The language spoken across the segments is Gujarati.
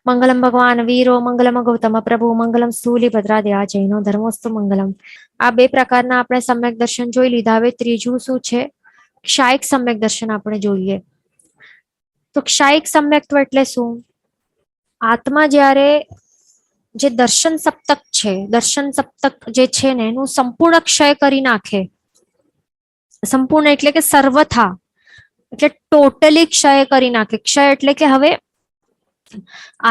મંગલમ ભગવાન વીરો મંગલમ ગૌતમ પ્રભુ મંગલમ સ્થૂલિભદ્રાદયા જૈનો ધર્મોસ્તુ મંગલમ. આ બે પ્રકારના આપણે સમ્યક દર્શન જોઈ લીધા. હવે ત્રીજું શું છે? ક્ષાયિક સમ્યક દર્શન આપણે જોઈએ. તો ક્ષાયિક સમ્યક્ત્વ એટલે શું? આત્મા જ્યારે જે દર્શન સપ્તક છે, દર્શન સપ્તક જે છે ને એનું સંપૂર્ણ ક્ષય કરી નાખે. સંપૂર્ણ એટલે કે સર્વથા, એટલે ટોટલી ક્ષય કરી નાખે. ક્ષય એટલે કે હવે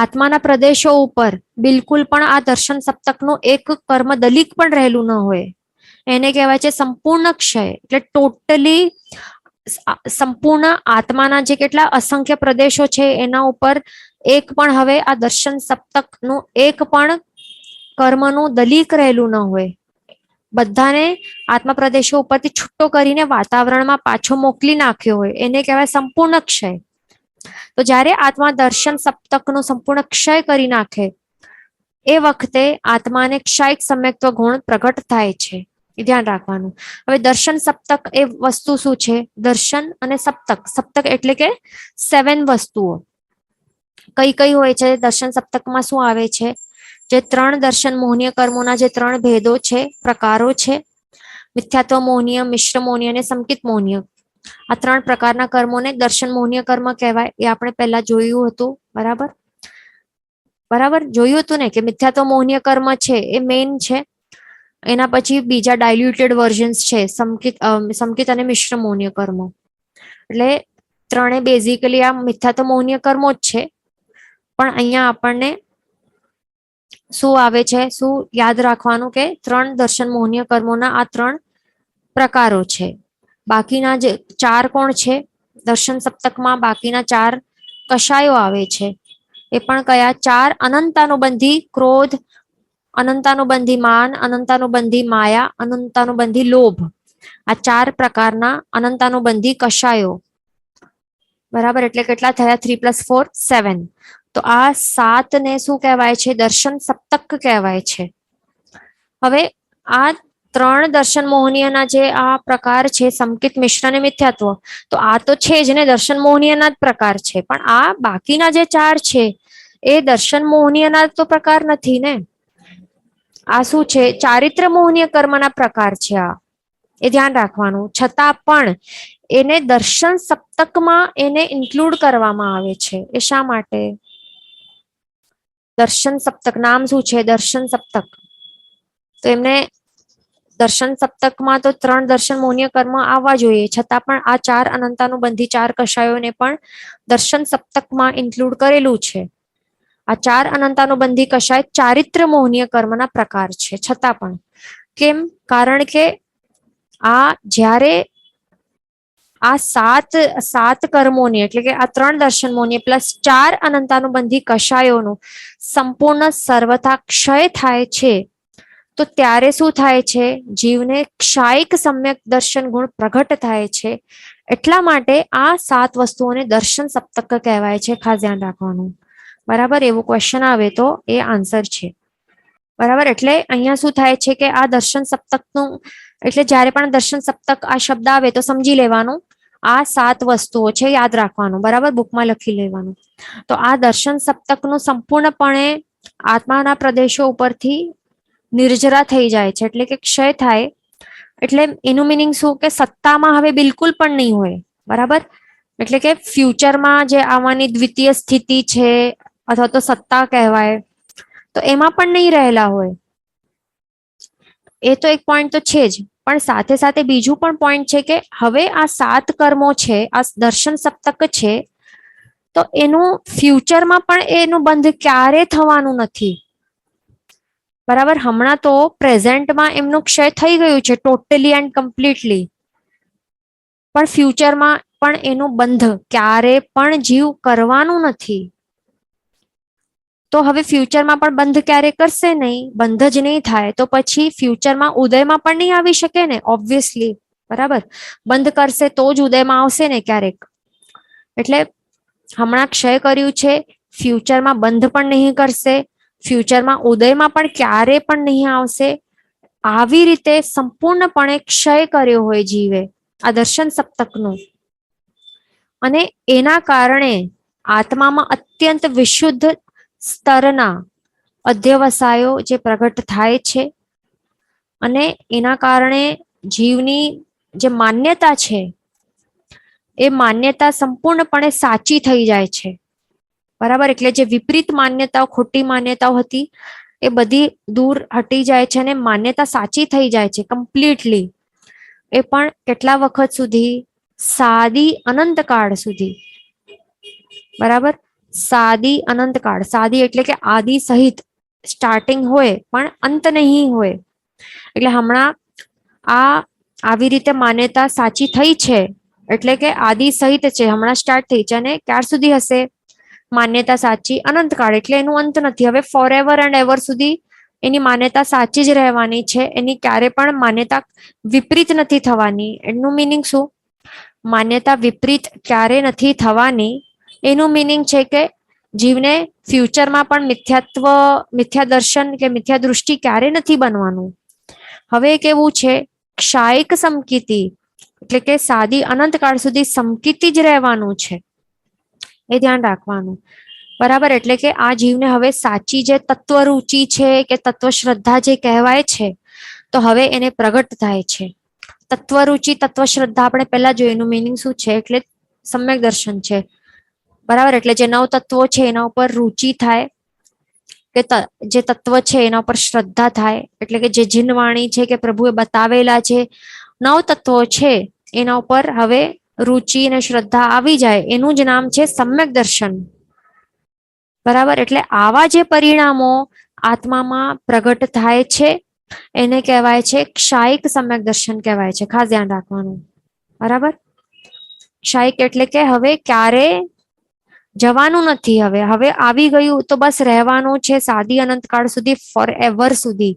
આત્માના પ્રદેશો ઉપર બિલકુલ પણ આ દર્શન સપ્તકનું એક કર્મ દલિક પણ રહેલું ન હોય. એને કહેવાય છે સંપૂર્ણ ક્ષય. એટલે ટોટલી સંપૂર્ણ આત્માના જે કેટલા અસંખ્ય પ્રદેશો છે એના ઉપર એક પણ હવે આ દર્શન સપ્તકનું એક પણ કર્મનું દલિક રહેલું ન હોય. બધાને આત્મા પ્રદેશો ઉપરથી છૂટો કરીને વાતાવરણમાં પાછો મોકલી નાખ્યો હોય, એને કહેવાય સંપૂર્ણ ક્ષય. તો જ્યારે આત્મા દર્શન સપ્તકનો સંપૂર્ણ ક્ષય કરી નાખે એ વખતે આત્માને ક્ષાયિક સમ્યક્ત્વ ગુણ પ્રગટ થાય છે. એ ધ્યાન રાખવાનું. હવે દર્શન સપ્તક એ વસ્તુ શું છે? દર્શન અને સપ્તક. સપ્તક એટલે કે 7 વસ્તુઓ. કઈ કઈ હોય છે દર્શન સપ્તકમાં? શું આવે છે? જે 3 દર્શન મોહનીય કર્મોના જે 3 ભેદો છે, પ્રકારો છે, મિથ્યાત્વ મોહનીય, મિશ્ર મોહનીય અને સંકિત મોહનીય. આ 3 પ્રકારના કર્મોને દર્શન મોહનીય કર્મ કહેવાય. એ આપણે પહેલા જોયું હતું. બરાબર બરાબર જોયું હતું ને કે મિથ્યાત્વ મોહનીય કર્મ છે એ મેઇન છે. એના પછી બીજા ડાયલ્યુટેડ વર્ઝન્સ છે, સંકિત અને મિશ્ર મોહનીય કર્મો. એટલે ત્રણે બેઝિકલી આ મિથ્યાત્વ મોહનીય કર્મો જ છે. પણ અહીંયા આપણને શું આવે છે? શું યાદ રાખવાનું કે 3 દર્શન મોહનીય કર્મોના આ 3 પ્રકારો છે. બાકીના જે 4 કોણ છે દર્શન સપ્તકમાં? બાકીના 4 કશાયો આવે છે. એ પણ કયા? 4 અનંતાનુબંધી ક્રોધ, અનંતાનુબંધી માન, અનંતાનુબંધી માયા, અનંતાનુબંધી લોભ. આ 4 પ્રકારના અનંતાનુબંધી કશાયો. બરાબર, એટલે કેટલા થયા? 3 + 4 7. તો આ 7 ને શું કહેવાય છે? દર્શન સપ્તક કહેવાય છે. હવે આ 3 દર્શન મોહનીયના જે આ પ્રકાર છે, સંકિત, મિશ્ર અને મિથ્યાત્વ, તો આ તો છે જ ને દર્શન મોહનીયના જ પ્રકાર છે. પણ આ બાકીના જે 4 છે એ દર્શન મોહનીયના તો પ્રકાર નથી ને. આ શું છે? ચારિત્ર મોહનીય કર્મના પ્રકાર છે આ. એ ધ્યાન રાખવાનું. છતાં પણ એને દર્શન સપ્તકમાં એને ઇન્ક્લુડ કરવામાં આવે છે. એ શા માટે? દર્શન સપ્તક નામ શું છે? દર્શન સપ્તક. તો એમને દર્શન સપ્તકમાં તો 3 દર્શન મોહનીય કર્મ આવવા જોઈએ, છતાં પણ આ 4 અનંતાનુબંધી 4 કશાયોને પણ દર્શન સપ્તકમાં ઇન્ક્લુડ કરેલું છે. આ 4 અનંતાનુબંધી કશાય ચારિત્ર મોહનીય કર્મના પ્રકાર છે. છતાં પણ કેમ? કારણ કે આ જ્યારે આ 7 કર્મોની, એટલે કે આ 3 દર્શન મોહનીય પ્લસ 4 અનંતાનુબંધી કશાયોનું સંપૂર્ણ સર્વથા ક્ષય થાય છે, તો ત્યારે શું થાય છે? જીવને ક્ષાયિક સમ્યક દર્શન ગુણ પ્રગટ થાય છે. એટલા માટે આ 7 વસ્તુઓને દર્શન સપ્તક કહેવાય છે. ખાસ ધ્યાન રાખવાનું. બરાબર, એવું ક્વેશ્ચન આવે તો એ આન્સર છે. બરાબર, એટલે અહીંયા શું થાય છે કે આ દર્શન સપ્તકનું, એટલે જ્યારે પણ દર્શન સપ્તક આ શબ્દ આવે તો સમજી લેવાનું આ 7 વસ્તુઓ છે, યાદ રાખવાનું. બરાબર, બુકમાં લખી લેવાનું. તો આ દર્શન સપ્તકનું સંપૂર્ણપણે આત્માના પ્રદેશો ઉપરથી નિર્જરા થઈ જાય છે, એટલે કે ક્ષય થાય. એટલે એનું મિનિંગ શું કે સત્તામાં હવે બિલકુલ પણ નહીં હોય. બરાબર, એટલે કે ફ્યુચરમાં જે આવવાની દ્વિતીય સ્થિતિ છે અથવા તો સત્તા કહેવાય, તો એમાં પણ નહીં રહેલા હોય. એ તો એક પોઈન્ટ તો છે જ, પણ સાથે સાથે બીજું પણ પોઈન્ટ છે કે હવે આ 7 કર્મો છે, આ દર્શન સપ્તક છે, તો એનું ફ્યુચરમાં પણ એનું બંધ ક્યારે થવાનું નથી. બરાબર, હમણાં તો પ્રેઝન્ટમાં એમનું ક્ષય થઈ ગયું છે ટોટલી એન્ડ કમ્પ્લીટલી, પણ ફ્યુચરમાં પણ એનું બંધ ક્યારે પણ જીવ કરવાનું નથી. તો હવે ફ્યુચરમાં પણ બંધ ક્યારે કરશે નહીં, બંધ જ નહીં થાય તો પછી ફ્યુચરમાં ઉદયમાં પણ નહીં આવી શકે ને, ઓબ્વિયસલી. બરાબર, બંધ કરશે તો જ ઉદયમાં આવશે ને ક્યારેક. એટલે હમણાં ક્ષય કર્યું છે, ફ્યુચરમાં બંધ પણ નહીં કરશે, ફ્યુચરમાં ઉદયમાં પણ ક્યારે પણ નહીં આવશે. આવી રીતે સંપૂર્ણપણે ક્ષય કર્યો હોય જીવે આ દર્શન સપ્તકનું, અને એના કારણે આત્મામાં અત્યંત વિશુદ્ધ સ્તરના અધ્યવસાયો જે પ્રગટ થાય છે અને એના કારણે જીવની જે માન્યતા છે એ માન્યતા સંપૂર્ણપણે સાચી થઈ જાય છે. બરાબર, એટલે જે વિપરીત માન્યતાઓ, ખોટી માન્યતાઓ હતી એ બધી દૂર હટી જાય છે અને માન્યતા સાચી થઈ જાય છે કમ્પ્લીટલી. એ પણ કેટલા વખત સુધી? સાદી અનંતકાળ સુધી. બરાબર, સાદી અનંતકાળ. સાદી એટલે કે આદિ સહિત, સ્ટાર્ટિંગ હોય પણ અંત નહીં હોય. એટલે હમણાં આ આવી રીતે માન્યતા સાચી થઈ છે એટલે કે આદિ સહિત છે, હમણાં સ્ટાર્ટ થઈ છે. અને ક્યાર સુધી હશે માન્યતા સાચી? અનંતકાળ, એટલે એનું અંત નથી. હવે ફોર એવર એન્ડ એવર સુધી એની માન્યતા સાચી જ રહેવાની છે. એની ક્યારે પણ માન્યતા વિપરીત નથી થવાની. એનું મિનિંગ શું? માન્યતા વિપરીત ક્યારે નથી થવાની એનું મિનિંગ છે કે જીવને ફ્યુચરમાં પણ મિથ્યા દર્શન કે મિથ્યા દૃષ્ટિ ક્યારે નથી બનવાનું. હવે કેવું છે? ક્ષાયિક સમકિતિ, એટલે કે સાદી અનંતકાળ સુધી સમકિતિ જ રહેવાનું છે. એ ધ્યાન રાખવાનું. બરાબર, એટલે કે આ જીવને હવે સાચી જે તત્વરુચિ છે કે તત્વ શ્રદ્ધા જે કહેવાય છે, તો હવે એને પ્રગટ થાય છે. તત્વરુચિ, તત્વ શ્રદ્ધા આપણે પહેલા જોઈએ, એનું મિનિંગ શું છે? એટલે સમ્યક દર્શન છે. બરાબર, એટલે જે નવ તત્વો છે એના ઉપર રુચિ થાય, કે જે તત્વ છે એના ઉપર શ્રદ્ધા થાય. એટલે કે જે જીનવાણી છે કે પ્રભુએ બતાવેલા જે નવ તત્વો છે એના ઉપર હવે રુચિ અને શ્રદ્ધા આવી જાય, એનું જ નામ છે સમ્યક દર્શન. બરાબર, એટલે આવા જે પરિણામો આત્મામાં પ્રગટ થાય છે એને કહેવાય છે ક્ષાયિક સમ્યક દર્શન કહેવાય છે. ખાસ ધ્યાન રાખવાનું. બરાબર, ક્ષાયિક એટલે કે હવે ક્યારે જવાનું નથી. હવે આવી ગયું તો બસ રહેવાનું છે સાદી અનંતકાળ સુધી, ફોર એવર સુધી.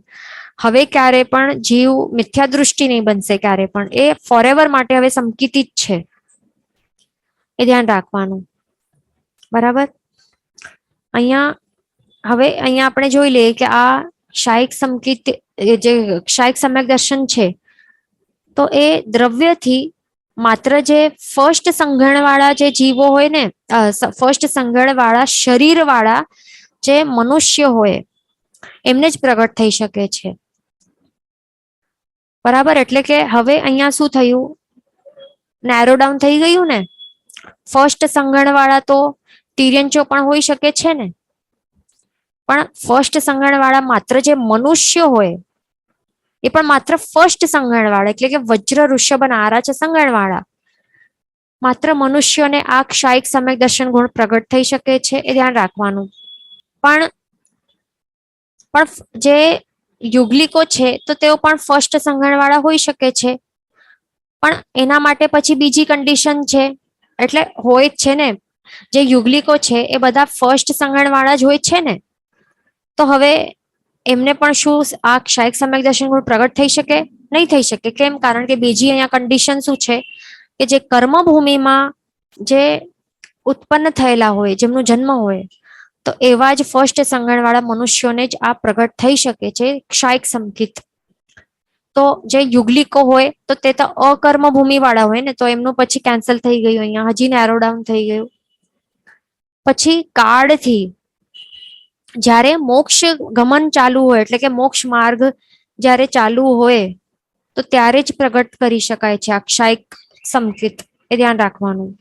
હવે ક્યારે પણ જીવ મિથ્યા દૃષ્ટિ નહીં બનશે ક્યારે પણ. એ ફોર એવર માટે હવે સમકિતિ જ છે. એ ધ્યાન રાખવાનું. બરાબર, અહીંયા આપણે જોઈ લઈએ કે આ ક્ષાયિક સમકિત, જે ક્ષાયિક સમ્યક દર્શન છે, તો એ દ્રવ્યથી માત્ર જે ફર્સ્ટ સંઘણ વાળા જે જીવો હોય ને, ફર્સ્ટ સંઘણ વાળા શરીર વાળા જે મનુષ્ય હોય એમને જ પ્રગટ થઈ શકે છે. બરાબર, એટલે કે હવે અહીંયા શું થયું? નેરો ડાઉન થઈ ગયું ને. ફર્સ્ટ સંઘણ વાળા તો તિર્યંચો પણ હોઈ શકે છે ને, પણ ફર્સ્ટ સંઘણ વાળા માત્ર જે મનુષ્ય હોય એ પણ માત્ર ફર્સ્ટ સંઘણ વાળા, એટલે કે વજ્ર ઋષભ નારા છે સંઘણ વાળા, માત્ર મનુષ્યોને આ ક્ષાયિક સમ્યક દર્શન ગુણ પ્રગટ થઈ શકે છે. એ ધ્યાન રાખવાનું. પણ જે યુગલિકો છે તો તેઓ પણ ફર્સ્ટ સંઘણ વાળા હોઈ શકે છે, પણ એના માટે પછી બીજી કન્ડિશન છે. એટલે હોય જ છે ને, જે યુગલિકો છે એ બધા ફર્સ્ટ સંઘણ વાળા જ હોય છે ને, તો હવે એમને પણ શું આ ક્ષાયિક સમ્યક દર્શન ગુણ પ્રગટ થઈ શકે? નહીં થઈ શકે. કેમ? કારણ કે બીજી અહીંયા કન્ડિશન શું છે કે જે કર્મભૂમિમાં જે ઉત્પન્ન થયેલા હોય, જેમનો જન્મ હોય, તો એવા જ ફર્સ્ટ સંઘણ વાળા મનુષ્યોને જ આ પ્રગટ થઈ શકે છે ક્ષાયિક સમકિત. તો જે યુગલિકો હોય તો તે તો અકર્મ ભૂમિ વાળા હોય ને, તો એમનું પછી કેન્સલ થઈ ગયું. અહીંયા હજી નેરો ડાઉન થઈ ગયું. પછી કાળથી જ્યારે મોક્ષ ગમન ચાલુ હોય, એટલે કે મોક્ષ માર્ગ જ્યારે ચાલુ હોય તો ત્યારે જ પ્રગટ કરી શકાય છે આ ક્ષાયિક સમકિત. એ ધ્યાન રાખવાનું.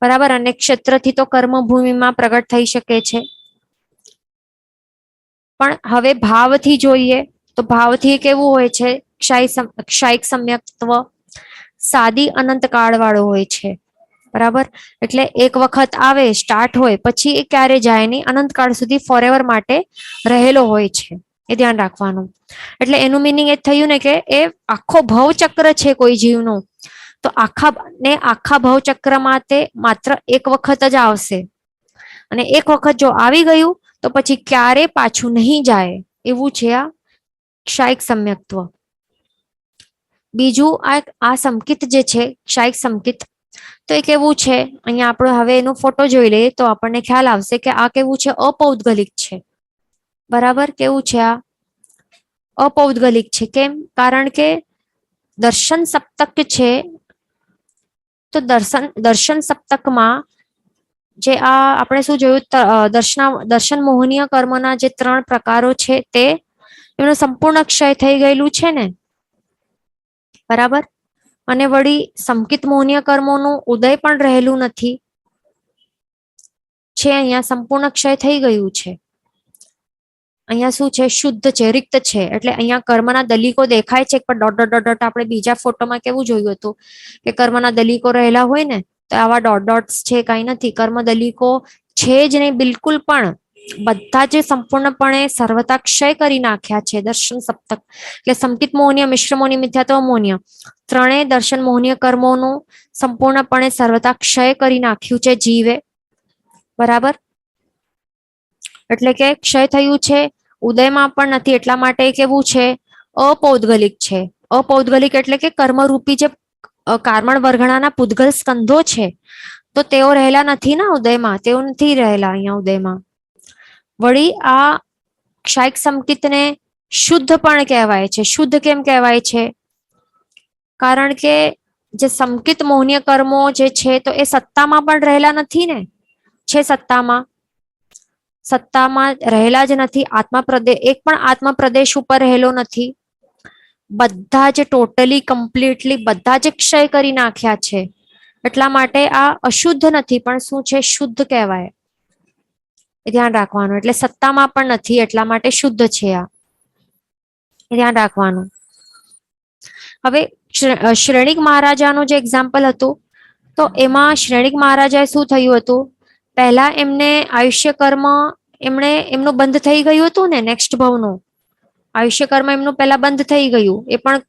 બરાબર, અને ક્ષેત્રથી તો કર્મભૂમિમાં પ્રગટ થઈ શકે છે. પણ હવે ભાવથી જોઈએ તો ભાવથી કેવું હોય છે? ક્ષાયિક સમ્યક્ત્વ સાદી અનંતકાળ વાળો હોય છે. બરાબર, એટલે એક વખત આવે, સ્ટાર્ટ હોય, પછી એ ક્યારે જાય નહીં, અનંતકાળ સુધી ફોર એવર માટે રહેલો હોય છે. એ ધ્યાન રાખવાનું. એટલે એનું મિનિંગ એ થયું ને કે એ આખો ભવચક્ર છે કોઈ જીવનો, તો આખા ભવચક્રમાં તે માત્ર એક વખત જ આવશે. અને એક વખત જો આવી ગયું તો પછી ક્યારે પાછું નહીં જાય, એવું છે આ ક્ષાયિક સમ્યક્ત્વ. બીજું આ સમકિત જે છે, ક્ષાયિક સમકિત, તો એ કેવું છે? અહીંયા આપણે હવે એનો ફોટો જોઈ લઈએ તો આપણને ખ્યાલ આવશે કે આ કેવું છે? અપૌદ્ગલિક છે. બરાબર, કેવું છે? આ અપૌદ્ગલિક છે. કેમ? કારણ કે દર્શન સપ્તક છે, તો દર્શન સપ્તકમાં જે આ આપણે શું જોયું દર્શન મોહનીય કર્મના જે 3 પ્રકારો છે તે એમનો સંપૂર્ણ ક્ષય થઈ ગયેલું છે ને, બરાબર. અને વળી સંકિત મોહનીય કર્મોનું ઉદય પણ રહેલું નથી, છે અહીંયા સંપૂર્ણ ક્ષય થઈ ગયું છે. અહીંયા શું છે? શુદ્ધ છે, રિક્ત છે. એટલે અહીંયા કર્મના દલીકો દેખાય છે, પણ ડોટ ડોટ ડોટ આપણે બીજા ફોટોમાં કેવું જોયું હતું કે કર્મના દલીકો રહેલા હોય ને, તો આવા ડોટ ડોટ્સ છે કઈ નથી. કર્મ દલીકો છે જ નહીં બિલકુલ, પણ બધા જે સંપૂર્ણપણે સર્વતા ક્ષય કરી નાખ્યા છે દર્શન સપ્તક, એટલે સંકિત મોહનીય, મિશ્ર મોહનીય, મિથ્યાત્વ મોહનીય, ત્રણેય દર્શન મોહનીય કર્મોનું સંપૂર્ણપણે સર્વતા ક્ષય કરી નાખ્યું છે જીવે, બરાબર. એટલે કે ક્ષય થયું છે, ઉદયમાં પણ નથી. એટલા માટે કેવું છે? અપૌદ્ગલિક છે. અપૌદ્ગલિક એટલે કે કર્મરૂપી જે કાર્મણ વર્ગણાના પૂદગલ સ્કંધો છે, તો તેઓ રહેલા નથી ને ઉદયમાં, તેઓ નથી રહેલા અહીંયા ઉદયમાં. વળી આ ક્ષાયક સંકિતને શુદ્ધ પણ કહેવાય છે. શુદ્ધ કેમ કહેવાય છે? કારણ કે જે સંકિત મોહનીય કર્મો જે છે તો એ સત્તામાં પણ રહેલા નથી ને, છે સત્તામાં રહેલા જ નથી. આત્મા પ્રદેશ, એક પણ આત્મા પ્રદેશ ઉપર રહેલો નથી. બધા જ ટોટલી કમ્પ્લીટલી બધા જ ક્ષય કરી નાખ્યા છે. એટલા માટે આ અશુદ્ધ નથી, પણ શું છે? શુદ્ધ કહેવાય. ધ્યાન રાખવાનું. એટલે સત્તામાં પણ નથી, એટલા માટે શુદ્ધ છે. આ ધ્યાન રાખવાનું. હવે શ્રેણિક મહારાજાનું જે એક્ઝામ્પલ હતું, તો એમાં શ્રેણિક મહારાજાએ શું થયું હતું? પહેલા એમને આયુષ્ય કર્મ એમનું બંધ થઈ ગયું હતું ને, નેક્સ્ટ ભાવનું આયુષ્ય કર્મ એમનું પહેલા બંધ થઈ ગયું. એ પણ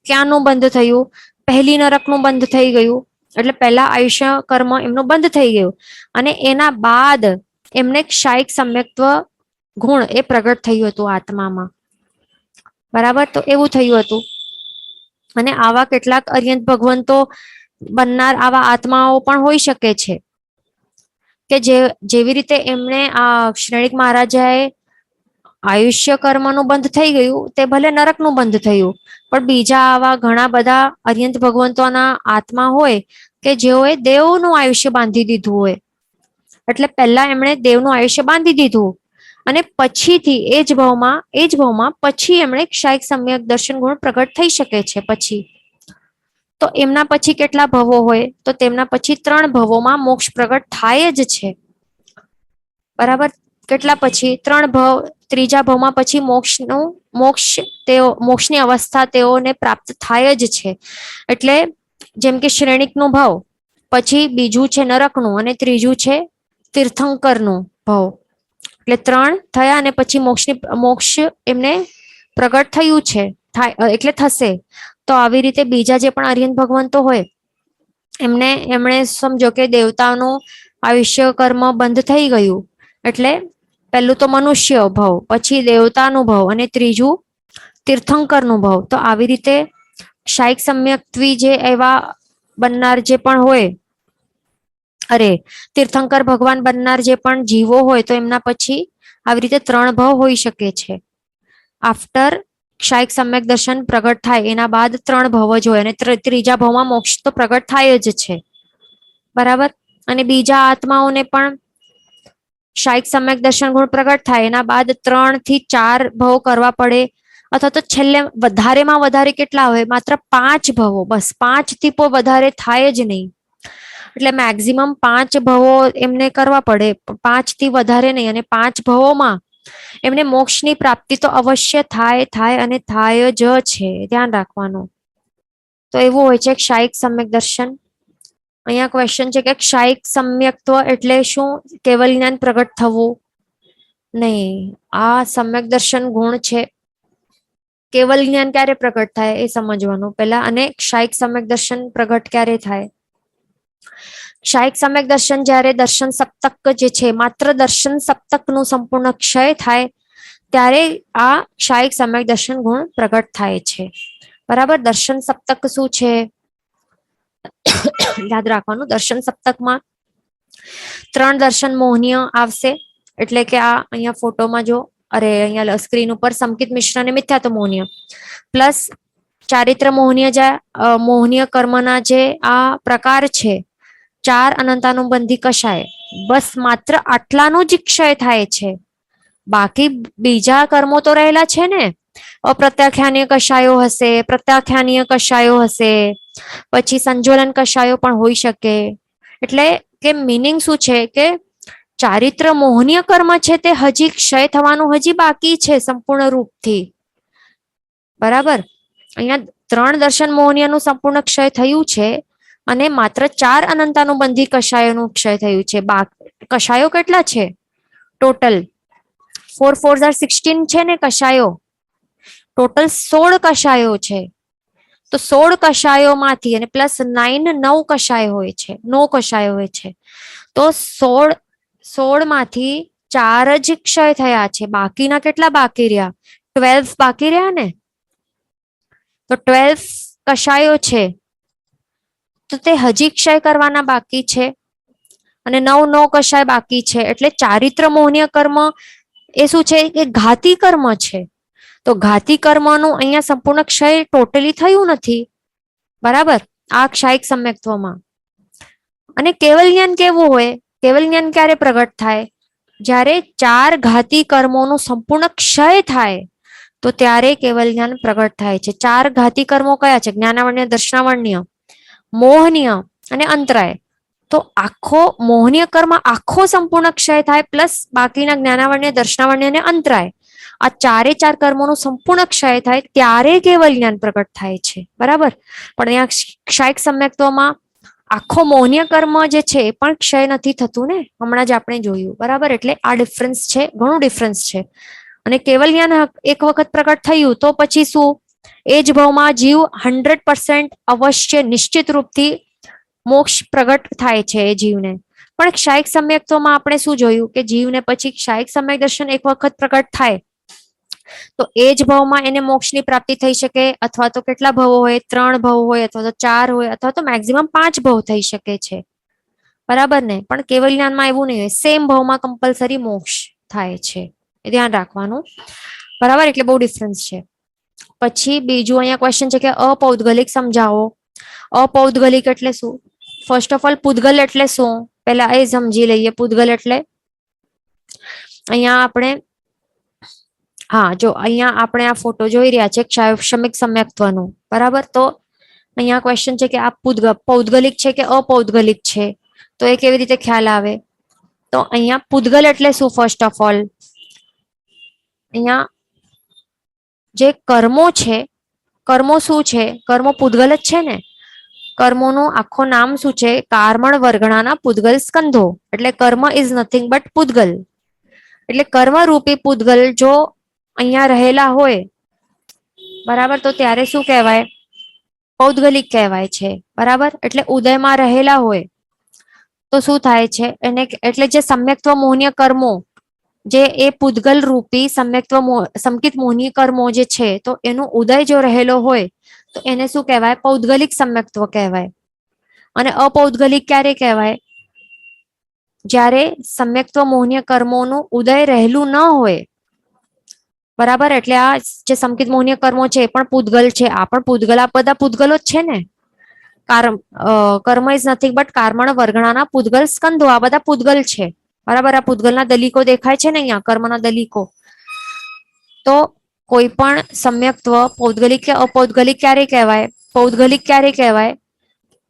ક્યાંનું બંધ થયું? પહેલી નરકનું બંધ થઈ ગયું. એટલે પહેલા આયુષ્ય કર્મ એમનું બંધ થઈ ગયું, અને એના બાદ એમને ક્ષાયિક સમ્યક્ત્વ ગુણ એ પ્રગટ થયું હતું આત્મામાં, બરાબર. તો એવું થયું હતું. અને આવા કેટલાક અર્યંત ભગવંતો બનનાર આવા આત્માઓ પણ હોઈ શકે છે, કે જેવી રીતે એમણે આ શ્રેણિક મહારાજાએ આયુષ્ય કર્મનું બંધ થઈ ગયું, તે ભલે નરકનું બંધ થયું, પણ બીજા આવા ઘણા બધા અર્યંત ભગવંતોના આત્મા હોય કે જેઓએ દેવનું આયુષ્ય બાંધી દીધું હોય. એટલે પહેલા એમણે દેવનું આયુષ્ય બાંધી દીધું, અને પછીથી એ જ ભાવમાં પછી એમણે ક્ષાયિક સમ્યક દર્શન ગુણ પ્રગટ થઈ શકે છે. પછી તો એમના પછી કેટલા ભવો હોય? તો તેમના પછી 3 ભવોમાં મોક્ષ પ્રગટ થાય જ છે, બરાબર. કેટલા પછી? 3 ભવ. ત્રીજા ભાવમાં પછી મોક્ષની અવસ્થા તેઓને પ્રાપ્ત થાય જ છે. એટલે જેમ કે શ્રેણિકનું ભાવ, પછી બીજું છે નરકનું, અને ત્રીજું છે તીર્થંકરનું ભાવ. એટલે 3 થયા, અને પછી મોક્ષ એમને પ્રગટ થયું છે, એટલે થશે. તો આવી રીતે બીજા જે પણ આર્યન ભગવંતો હોય એમણે સમજો કે દેવતાનું આયુષ્ય કર્મ બંધ થઈ ગયું, એટલે પહેલું તો મનુષ્ય ભાવ, પછી દેવતાનું ભાવ, અને ત્રીજું તીર્થંકરનું ભાવ. તો આવી રીતે ક્ષાયિક સમ્યક્ત્વી જે એવા બનનાર જે પણ હોય, તીર્થંકર ભગવાન બનનાર જે પણ જીવો હોય, તો એમના પછી આવી રીતે 3 ભાવ હોઈ શકે છે. આફ્ટર ક્ષાયિક સમ્યક દર્શન પ્રગટ થાય એના બાદ 3 ભાવ જ હોય, અને ત્રીજા ભાવમાં મોક્ષ તો પ્રગટ થાય જ છે, બરાબર. અને બીજા આત્માઓને પણ ક્ષાયિક સમ્યક દર્શન ગુણ પ્રગટ થાય એના બાદ 3 થી 4 ભાવ કરવા પડે, અથવા તો છેલ્લે વધારેમાં વધારે કેટલા હોય? માત્ર 5 ભાવો, બસ 5 થી વધારે થાય જ નહીં. એટલે મેક્સિમમ 5 ભવો એમને કરવા પડે, 5 થી વધારે નહીં. અને 5 ભવોમાં એમને મોક્ષની પ્રાપ્તિ તો અવશ્ય થાય અને થાય જ છે. ધ્યાન રાખવાનું. તો એવું હોય છે ક્ષાયિક સમ્યક દર્શન. અહીંયા ક્વેશ્ચન છે કે ક્ષાયિક સમ્યક્ત્વ એટલે શું? કેવલ જ્ઞાન પ્રગટ થવું? નહીં, આ સમ્યક દર્શન ગુણ છે. કેવલ જ્ઞાન ક્યારે પ્રગટ થાય એ સમજવાનું પહેલા, અને ક્ષાયિક સમ્યક દર્શન પ્રગટ ક્યારે થાય? ક્ષાયિક સમ્યક દર્શન જ્યારે દર્શન સપ્તક જે છે, માત્ર દર્શન સપ્તકનું સંપૂર્ણ ક્ષય થાય ત્યારે આ ક્ષાયિક સમ્યક દર્શન ગુણ પ્રગટ થાય છે, બરાબર. દર્શન સપ્તક શું છે? યાદ રાખવાનું. દર્શન સપ્તકમાં 3 દર્શન મોહનીય આવશે. એટલે કે આ અહીંયા ફોટોમાં જો, અહીંયા સ્ક્રીન ઉપર સંકિત મિશ્ર અને મિથ્યાત્વ મોહનીય, પ્લસ ચારિત્ર મોહનીય મોહનીય કર્મના જે આ પ્રકાર છે, ચાર અનંતાનુબંધી કશાય, બસ માત્ર આટલાનો જ ક્ષય થાય છે. બાકી બીજા કર્મો તો રહેલા છે ને. અપ્રત્યાખ્યાનીય કશાયો હશે, પ્રત્યાખ્યાનીય કશાયો હશે, પછી સંજોલન કશાયો પણ હોઈ શકે. એટલે કે મિનિંગ શું છે કે ચારિત્ર મોહનીય કર્મ છે તે હજી ક્ષય થવાનું હજી બાકી છે સંપૂર્ણ રૂપથી. બરાબર, અહીંયા 3 દર્શન મોહનીયનું સંપૂર્ણ ક્ષય થયું છે અને માત્ર 4 અનંતાનુબંધી કશાયોનું ક્ષય થયું છે. કશાયો કેટલા છે ટોટલ? 4 4 16 છે ને કશાયો. ટોટલ 16 કશાયો છે. તો 16 કશાયોમાંથી અને પ્લસ 9 કશાય હોય છે, 9 કશાયો હોય છે. તો 16 માંથી 4 જ ક્ષય થયા છે. બાકીના કેટલા બાકી રહ્યા? 12 બાકી રહ્યા ને. તો 12 કશાયો છે તો તે હજી ક્ષય કરવાના બાકી છે અને 9 કશાય બાકી છે. એટલે ચારિત્ર મોહનીય કર્મ એ શું છે કે ઘાતી કર્મ છે. તો ઘાતી કર્મનું અહીંયા સંપૂર્ણ ક્ષય ટોટલી થયું નથી. બરાબર, આ ક્ષાયિક સમ્યક્ત્વમાં. અને કેવલ જ્ઞાન કેવું હોય? કેવલ જ્ઞાન ક્યારે પ્રગટ થાય? જ્યારે 4 ઘાતી કર્મોનું સંપૂર્ણ ક્ષય થાય તો ત્યારે કેવલ જ્ઞાન પ્રગટ થાય છે. 4 ઘાતી કર્મો કયા છે? જ્ઞાનાવર્ણ્ય, દર્શનાવર્ણ્ય, મોહનીય અને અંતરાય. તો આખો મોહનીય કર્મ આખો સંપૂર્ણ ક્ષય થાય પ્લસ બાકીના જ્ઞાનાવર્ણ્ય, દર્શનાવર્ણ્ય અને અંતરાય, આ 4 કર્મોનું સંપૂર્ણ ક્ષય થાય ત્યારે કેવલ જ્ઞાન પ્રગટ થાય છે. બરાબર, પણ અહીંયા ક્ષાયિક સમ્યક્ત્વમાં આખો મોહનીય કર્મ જે છે એ પણ ક્ષય નથી થતું ને, હમણાં જ આપણે જોયું. બરાબર, એટલે આ ડિફરન્સ છે, ઘણું ડિફરન્સ છે. અને કેવલ જ્ઞાન એક વખત પ્રગટ થયું તો પછી શું? એ જ ભાવમાં જીવ 100% અવશ્ય નિશ્ચિત રૂપથી મોક્ષ પ્રગટ થાય છે એ જીવને. પણ ક્ષાયિક સમ્યક્ત્વમાં આપણે શું જોયું કે જીવને પછી ક્ષાયિક સમ્યક દર્શન એક વખત પ્રગટ થાય તો એ જ ભાવમાં એને મોક્ષની પ્રાપ્તિ થઈ શકે, અથવા તો કેટલા ભાવો હોય? 3 ભાવ હોય, અથવા તો 4 હોય, અથવા તો મેક્સિમમ 5 ભાવ થઈ શકે છે. બરાબર ને? પણ કેવલ જ્ઞાનમાં એવું નહીં હોય, સેમ ભાવમાં કમ્પલસરી મોક્ષ થાય છે. એ ધ્યાન રાખવાનું. બરાબર, એટલે બહુ ડિફરન્સ છે. પછી બીજું અહીંયા ક્વેશ્ચન છે કે અપૌદ્ગલિક સમજાવો. અપૌદ્ગલિક એટલે શું? ફર્સ્ટ ઓફ ઓલ પૂદગલ એટલે શું પહેલા એ સમજી લઈએ. પૂદગલ એટલે અહીંયા આપણે જો અહીંયા આપણે આ ફોટો જોઈ રહ્યા છે ક્ષાયિક સમ્યક્ત્વનો. બરાબર, તો અહીંયા ક્વેશ્ચન છે કે આ પૌદ્ગલિક છે કે અપૌદ્ગલિક છે, તો એ કેવી રીતે ખ્યાલ આવે? તો અહીંયા પૂદગલ એટલે શું? ફર્સ્ટ ઓફ ઓલ અહીંયા જે કર્મો છે, કર્મો શું છે? કર્મો પૂદગલ જ છે ને. કર્મોનું આખું નામ શું છે? કાર્મણ વર્ગણાના પૂદગલ સ્કંધો. એટલે કર્મ ઇઝ નથિંગ બટ પૂદગલ. એટલે કર્મરૂપી પૂદગલ જો અહીંયા રહેલા હોય, બરાબર, તો ત્યારે શું કહેવાય? પૌદ્ગલિક કહેવાય છે. બરાબર, એટલે ઉદયમાં રહેલા હોય તો શું થાય છે એને? એટલે જે સમ્યક્ત્વ મોહનીય કર્મો, જે એ પૂદગલ રૂપી સંકિત મોહનીય કર્મો જે છે, તો એનો ઉદય જો રહેલો હોય તો એને શું કહેવાય? પૌદ્ગલિક સમ્યક્ત્વ કહેવાય. અને અપૌદ્ગલિક ક્યારે કહેવાય? જ્યારે સમ્યક્ત્વ મોહનીય કર્મોનું ઉદય રહેલું ન હોય. બરાબર, એટલે આ જે સંકિત મોહનીય કર્મો છે એ પણ પૂદગલ છે, આ પણ પૂદગલ, આ બધા પૂદગલો જ છે ને. કર્મ ઇઝ નથિંગ બટ કાર્મણ વર્ગણાના પૂદગલ સ્કંધો, આ બધા પૂદગલ છે. બરાબર, આ પૂદગલના દલીકો દેખાય છે ને અહીંયા, કર્મના દલીકો. તો કોઈ પણ સમ્યક્ત્વ પૌદ્ગલિક કે અપૌદ્ગલિક ક્યારે કહેવાય? પૌદ્ગલિક ક્યારે કહેવાય?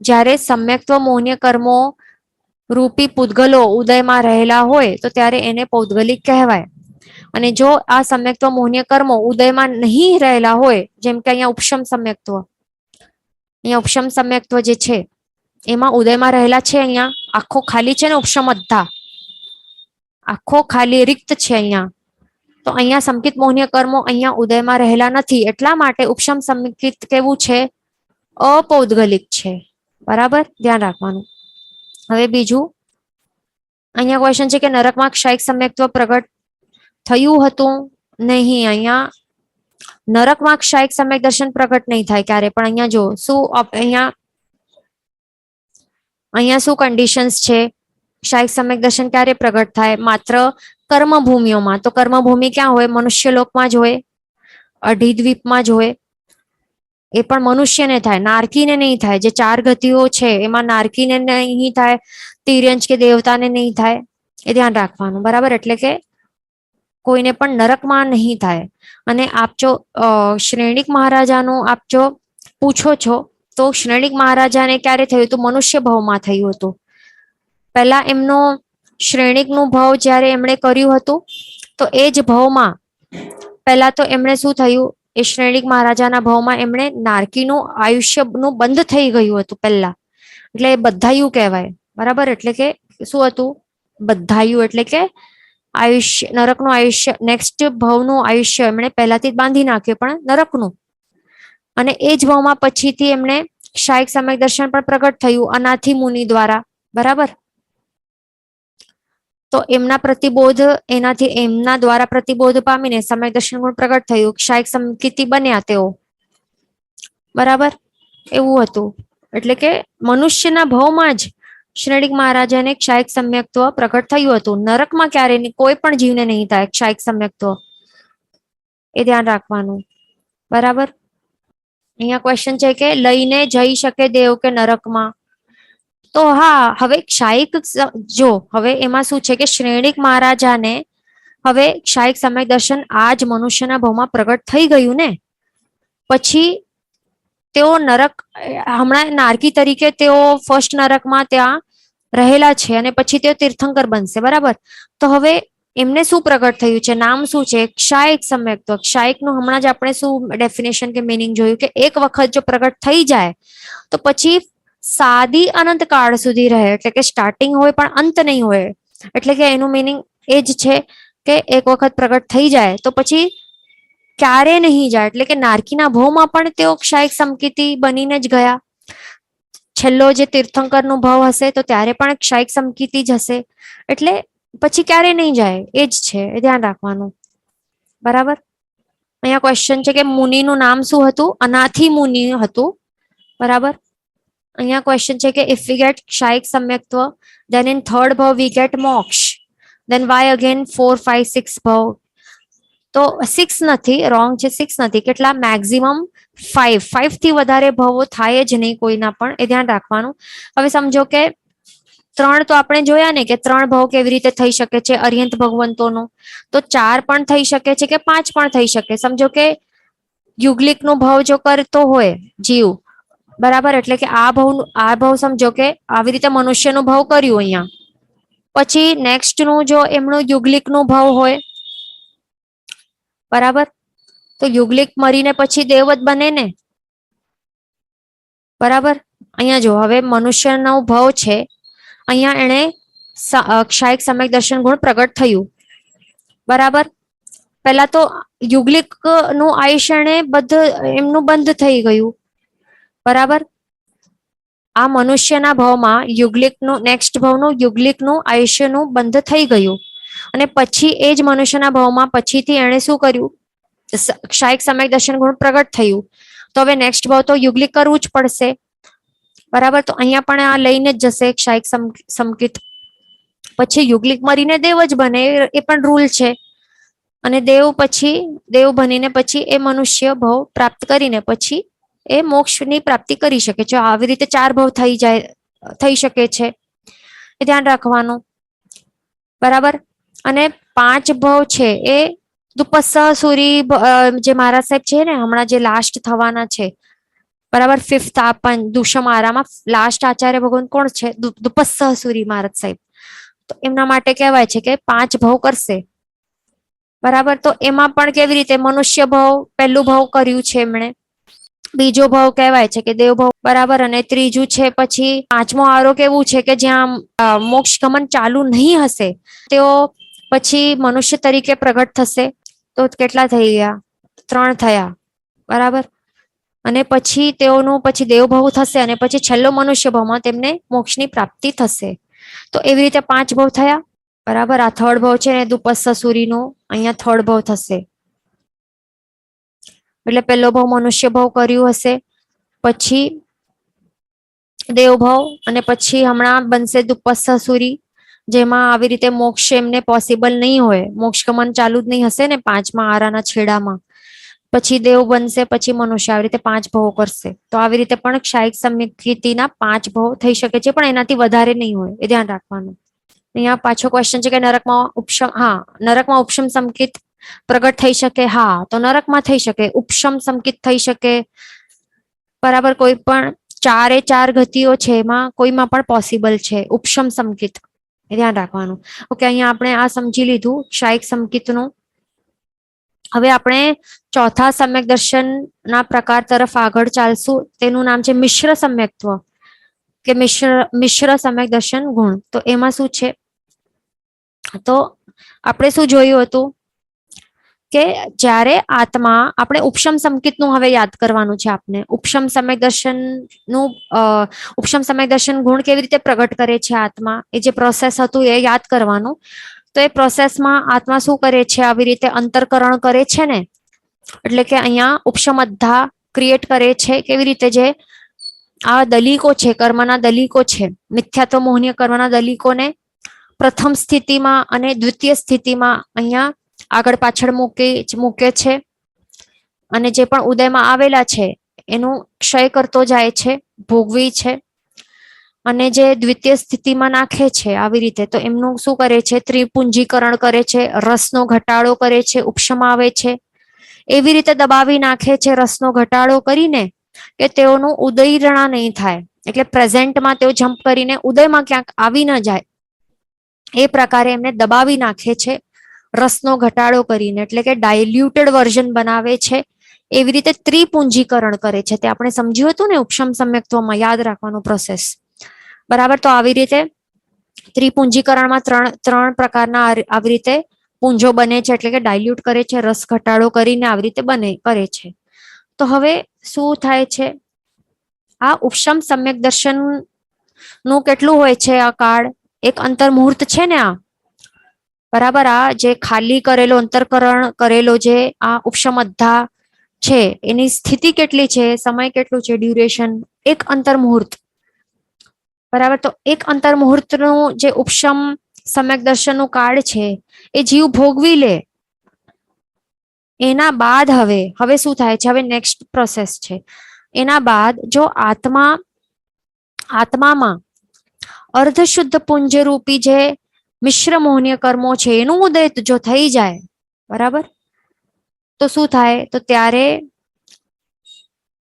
જ્યારે સમ્યક્ત્વ મોહનીય કર્મો રૂપી પૂદગલો ઉદયમાં રહેલા હોય તો ત્યારે એને પૌદ્ગલિક કહેવાય. અને જો આ સમ્યક્ત્વ મોહનીય કર્મો ઉદયમાં નહીં રહેલા હોય, જેમ કે અહીંયા ઉપશમ સમ્યક્ત્વ, અહીંયા ઉપશમ સમ્યક્ત્વ જે છે એમાં ઉદયમાં રહેલા છે, અહીંયા આખો ખાલી છે ને, ઉપશમ અધ્ધા આખો ખાલી રિક્ત છે અહીંયા. તો અહીંયા સંકિત મોહનીય કર્મો અહીંયા ઉદયમાં રહેલા નથી, એટલા માટે ઉપશમ સંકિત કેવું છે? અપૌદ્ગલિક છે. બરાબર, ધ્યાન રાખવાનું. હવે બીજું અહીંયા ક્વેશ્ચન છે કે નરકમાં ક્ષાયિક સમ્યક્ત્વ પ્રગટ થયું હતું? નહીં, અહીંયા નરકમાં ક્ષાયિક સમ્યક દર્શન પ્રગટ નહીં થાય ક્યારે પણ. અહીંયા જો શું અહીંયા શું કન્ડિશન્સ છે? ક્ષાયિક સમ્યક દર્શન ક્યારે પ્રગટ થાય? માત્ર કર્મભૂમિઓમાં. તો કર્મભૂમિ ક્યાં હોય? મનુષ્ય લોકમાં જ હોય, અઢી દ્વીપમાં જ હોય. એ પણ મનુષ્યને થાય, નારકીને નહીં થાય. જે 4 ગતિઓ છે એમાં નારકીને નહીં થાય, તિર્યંચ કે દેવતાને નહીં થાય, એ ધ્યાન રાખવાનું. બરાબર, એટલે કે કોઈને પણ નરકમાં નહીં થાય. અને આપ જો શ્રેણિક મહારાજાનું આપ જો પૂછો છો તો શ્રેણિક મહારાજાને ક્યારે થયું હતું? મનુષ્ય ભાવમાં થયું હતું. પહેલા એમનો શ્રેણિકનું ભાવ જ્યારે એમણે કર્યું હતું તો એ જ ભાવમાં પહેલા તો એમણે શું થયું, એ શ્રેણિક મહારાજાના ભાવમાં એમણે નારકીનું આયુષ્યનું બંધ થઈ ગયું હતું પહેલા, એટલે એ બધાયું કહેવાય. બરાબર, એટલે કે શું હતું? બધાયું એટલે કે આયુષ્ય, નરકનું આયુષ્ય, નેક્સ્ટ ભાવનું આયુષ્ય એમણે પહેલાથી જ બાંધી નાખ્યું, પણ નરકનું. અને એ જ ભાવમાં પછીથી એમણે શાયિક સમ્યક દર્શન પણ પ્રગટ થયું અનાથી મુનિ દ્વારા. બરાબર, તો એમના પ્રતિબોધ, એનાથી એમના દ્વારા પ્રતિબોધ પામીને સમ્યક દર્શન ગુણ પ્રગટ થયું, શાયિક સમકિતિ બન્યા તેઓ. બરાબર, એવું હતું. એટલે કે મનુષ્યના ભાવમાં જ શ્રેણિક મહારાજાને ક્ષાયિક સમ્યક્ત્વ પ્રગટ થયું હતું. નરકમાં ક્યારે કોઈ પણ જીવને નહીં થાય ક્ષાયિક સમ્યક્ત્વ, એ ધ્યાન રાખવાનું. બરાબર, અહીંયા ક્વેશ્ચન છે કે લઈને જઈ શકે દેવ કે નરકમાં? તો હા, હવે ક્ષાયિક, જો હવે એમાં શું છે કે શ્રેણિક મહારાજાને હવે ક્ષાયિક સમ્યક દર્શન આ જ મનુષ્યના ભાવમાં પ્રગટ થઈ ગયું ને, પછી તેઓ નરક, હમણાં નારકી તરીકે તેઓ ફર્સ્ટ નરકમાં ત્યાં રહેલા છે અને પછી તેઓ તીર્થંકર બનશે. બરાબર, તો હવે એમને શું પ્રગટ થયું છે? નામ શું છે? ક્ષાયિક સમ્યક્ત્વ. ક્ષાયિક નું હમણાં જ આપણે શું ડેફિનેશન કે મિનિંગ જોયું કે એક વખત જો પ્રગટ થઈ જાય તો પછી સાદી અનંત કાળ સુધી રહે, એટલે કે સ્ટાર્ટિંગ હોય પણ અંત નહીં હોય. એટલે કે એનું મિનિંગ એ જ છે કે એક વખત પ્રગટ થઈ જાય તો પછી ક્યારે નહીં જાય, એટલે કે નારકીના ભાવમાં પણ તેઓ ક્ષાયિક સમકિતિ બનીને જ ગયા. છેલ્લો જે તીર્થંકર નો ભાવ હશે તો ત્યારે પણ ક્ષાયિક સમકિતિ જ હશે, એટલે પછી ક્યારે નહીં જાય, એ જ છે, એ ધ્યાન રાખવાનું. બરાબર, અહીંયા ક્વેશ્ચન છે કે મુનિનું નામ શું હતું? અનાથી મુનિ હતું. બરાબર, અહીંયા ક્વેશ્ચન છે કે ઇફ વી ગેટ ક્ષાયિક સમ્યક્ત્વ then in third bhav we get moksha, then why again 4 5 6 bhav? તો 6 નથી, રોંગ છે, 6 નથી. કેટલા? મેક્સિમમ 5 થી વધારે ભાવો થાય જ નહીં કોઈના પણ, એ ધ્યાન રાખવાનું. હવે સમજો કે 3 તો આપણે જોયા ને કે 3 ભાવ કેવી રીતે થઈ શકે છે અર્યંત ભગવંતોનો, તો 4 પણ થઈ શકે છે કે 5 પણ થઈ શકે. સમજો કે યુગલિક નો ભાવ જો કરતો હોય જીવ, બરાબર, એટલે કે આ ભાવ સમજો કે આવી રીતે મનુષ્યનો ભાવ કર્યું અહીંયા, પછી નેક્સ્ટ નું જો એમનું યુગલિક નો ભાવ હોય, બરાબર, તો યુગલિક મરીને પછી દેવ જ બને ને. બરાબર, અહીંયા જો હવે મનુષ્યનો ભાવ છે, અહીંયા એને ક્ષાયિક સમ્યક દર્શન ગુણ પ્રગટ થયું. બરાબર, પહેલા તો યુગલિક નું આયુષ્ય એમનું બંધ થઈ ગયું. બરાબર, આ મનુષ્યના ભાવમાં યુગલિકનું નેક્સ્ટ ભાવનું યુગલિકનું આયુષ્યનું બંધ થઈ ગયું અને પછી એ જ મનુષ્યના ભાવમાં પછીથી એણે શું કર્યું? ક્ષાયિક સમ્યક દર્શન ગુણ પ્રગટ થયું. તો હવે નેક્સ્ટ ભાવ તો યુગલિક કરવું જ પડશે. બરાબર, તો અહીંયા પણ આ લઈને જ જશે ક્ષાયિક સમકિત, પછી યુગલિક મરીને દેવ જ બને, એ પણ રૂલ છે. અને દેવ બનીને પછી એ મનુષ્ય ભાવ પ્રાપ્ત કરીને પછી એ મોક્ષની પ્રાપ્તિ કરી શકે છે. આવી રીતે 4 ભાવ થઈ શકે છે, એ ધ્યાન રાખવાનું. બરાબર, અને 5 ભાવ છે એ દુપસ્સહસુરી જે મહારાજ સાહેબ છે ને હમણાં જે લાસ્ટ થવાના છે, બરાબર, 5th આપન દુષમારામાં લાસ્ટ આચાર્ય ભગવાન કોણ છે? દુપસ્સહસુરી મહારાજ સાહેબ. તો એમના માટે કહેવાય છે કે 5 ભાવ કરશે. બરાબર, તો એમાં પણ કેવી રીતે? મનુષ્ય ભાવ પહેલું ભાવ કર્યું છે એમણે, બીજો ભાવ કહેવાય છે કે દેવ ભાવ. બરાબર, અને ત્રીજું છે પછી 5મો આરો કેવું છે કે જ્યાં મોક્ષ ગમન ચાલુ નહીં હશે તેઓ પછી મનુષ્ય તરીકે પ્રગટ થશે. તો કેટલા થઈ ગયા? 3 થયા. બરાબર, અને પછી તેઓનું પછી દેવ ભાવ થશે અને પછી છેલ્લો મનુષ્ય ભાવમાં તેમને મોક્ષની પ્રાપ્તિ થશે. તો એવી રીતે 5 ભાવ થયા. બરાબર, આ થર્ડ ભાવ છે ને દુપસ્સહસુરીનો અહીંયા થર્ડ ભાવ થશે. એટલે પહેલો ભાવ મનુષ્ય ભાવ કર્યું હશે, પછી દેવ ભાવ, અને પછી હમણાં બનશે દુપસ્સહસુરી, જેમાં આવી રીતે મોક્ષ એમને પોસિબલ નહીં હોય, મોક્ષ ગમન ચાલુ જ નહીં હશે ને 5મા આરાના છેડામાં. પછી દેવ બનશે, પછી મનુષ્ય, આવી રીતે 5 ભવો કરશે. તો આવી રીતે પણ ક્ષાયિક સમમિતિના 5 ભવ થઈ શકે છે, પણ એનાથી વધારે નહીં હોય, એ ધ્યાન રાખવાનું. અહીંયા પાછો ક્વેશ્ચન છે કે નરકમાં ઉપશમ સંકિત પ્રગટ થઈ શકે. હા, તો નરકમાં થઈ શકે, ઉપશમ સંકિત થઈ શકે. બરાબર, કોઈ પણ 4 ગતિઓ છે એમાં કોઈમાં પણ પોસિબલ છે ઉપશમ સંકિત, એ ધ્યાન રાખવાનું. ઓકે, અહીંયા આપણે આ સમજી લીધું ક્ષાયિક સંકિતનું. હવે આપણે ચોથા સમ્યક દર્શનના પ્રકાર તરફ આગળ ચાલશું. તેનું નામ છે મિશ્ર સમ્યક્ત્વ કે મિશ્ર સમ્યક દર્શન ગુણ. તો એમાં શું છે, તો આપણે શું જોયું હતું કે જ્યારે આત્મા, આપણે ઉપશમ સંકિતનું હવે યાદ કરવાનું છે. આપને ઉપશમ સમ્યક દર્શનનું ઉપશમ સમ્યક દર્શન ગુણ કેવી રીતે પ્રગટ કરે છે આત્મા, એ જે પ્રોસેસ હતું એ યાદ કરવાનું. તો એ પ્રોસેસમાં આત્મા શું કરે છે, આવી રીતે અંતરકરણ કરે છે ને, એટલે કે અહીંયા ઉપશમઅધ્ધા ક્રિએટ કરે છે. કેવી રીતે, જે આ દલીકો છે, કર્મના દલીકો છે, મિથ્યાત્વ મોહનીય કર્મના દલીકોને પ્રથમ સ્થિતિમાં અને દ્વિતીય સ્થિતિમાં અહીંયા આગળ પાછળ મૂકે છે, અને જે પણ ઉદયમાં આવેલા છે એનું ક્ષય કરતો જાય છે, ભોગવી છે. અને જે દ્વિતીય સ્થિતિમાં નાખે છે આવી રીતે, તો એમનું શું કરે છે, ત્રિપુંજીકરણ કરે છે, રસનો ઘટાડો કરે છે, ઉપશમ આવે છે. એવી રીતે દબાવી નાખે છે રસનો ઘટાડો કરીને કે તેઓનું ઉદયરણા નહીં થાય, એટલે પ્રેઝન્ટમાં તેઓ જમ્પ કરીને ઉદયમાં ક્યાંક આવી ન જાય. એ પ્રકારે એમને દબાવી નાખે છે રસનો ઘટાડો કરીને, એટલે કે ડાયલ્યુટેડ વર્ઝન બનાવે છે. એવી રીતે ત્રિપુંજીકરણ કરે છે. તે આપણે સમજ્યું હતું ને ઉપશમ સમ્યક્ત્વમાં, યાદ રાખવાનો પ્રોસેસ. બરાબર, તો આવી રીતે ત્રિપુંજીકરણમાં ત્રણ પ્રકારના આવી રીતે પુંજો બને છે, એટલે કે ડાયલ્યુટ કરે છે, રસ ઘટાડો કરીને આવી રીતે કરે છે. તો હવે શું થાય છે, આ ઉપશમ સમ્યક દર્શન નું કેટલું હોય છે આ કાળ, એક અંતર મુહૂર્ત છે ને આ, બરાબર, આ જે ખાલી કરેલો અંતરકરણ કરેલો જે આ ઉપશમઅધ્ધા છે એની સ્થિતિ કેટલી છે, સમય કેટલું છે, ડ્યુરેશન, એક અંતર મુહૂર્ત. બરાબર, તો એક અંતર મુહૂર્તનું જે ઉપશમ સમ્યક દર્શનનું કાળ છે એ જીવ ભોગવી લે. એના બાદ હવે શું થાય છે, હવે નેક્સ્ટ પ્રોસેસ છે. એના બાદ જો આત્મામાં અર્ધશુદ્ધ પુંજરૂપી જે મિશ્ર મોહનીય કર્મો છે એનું ઉદય જો થઈ જાય, બરાબર, તો શું થાય, તો ત્યારે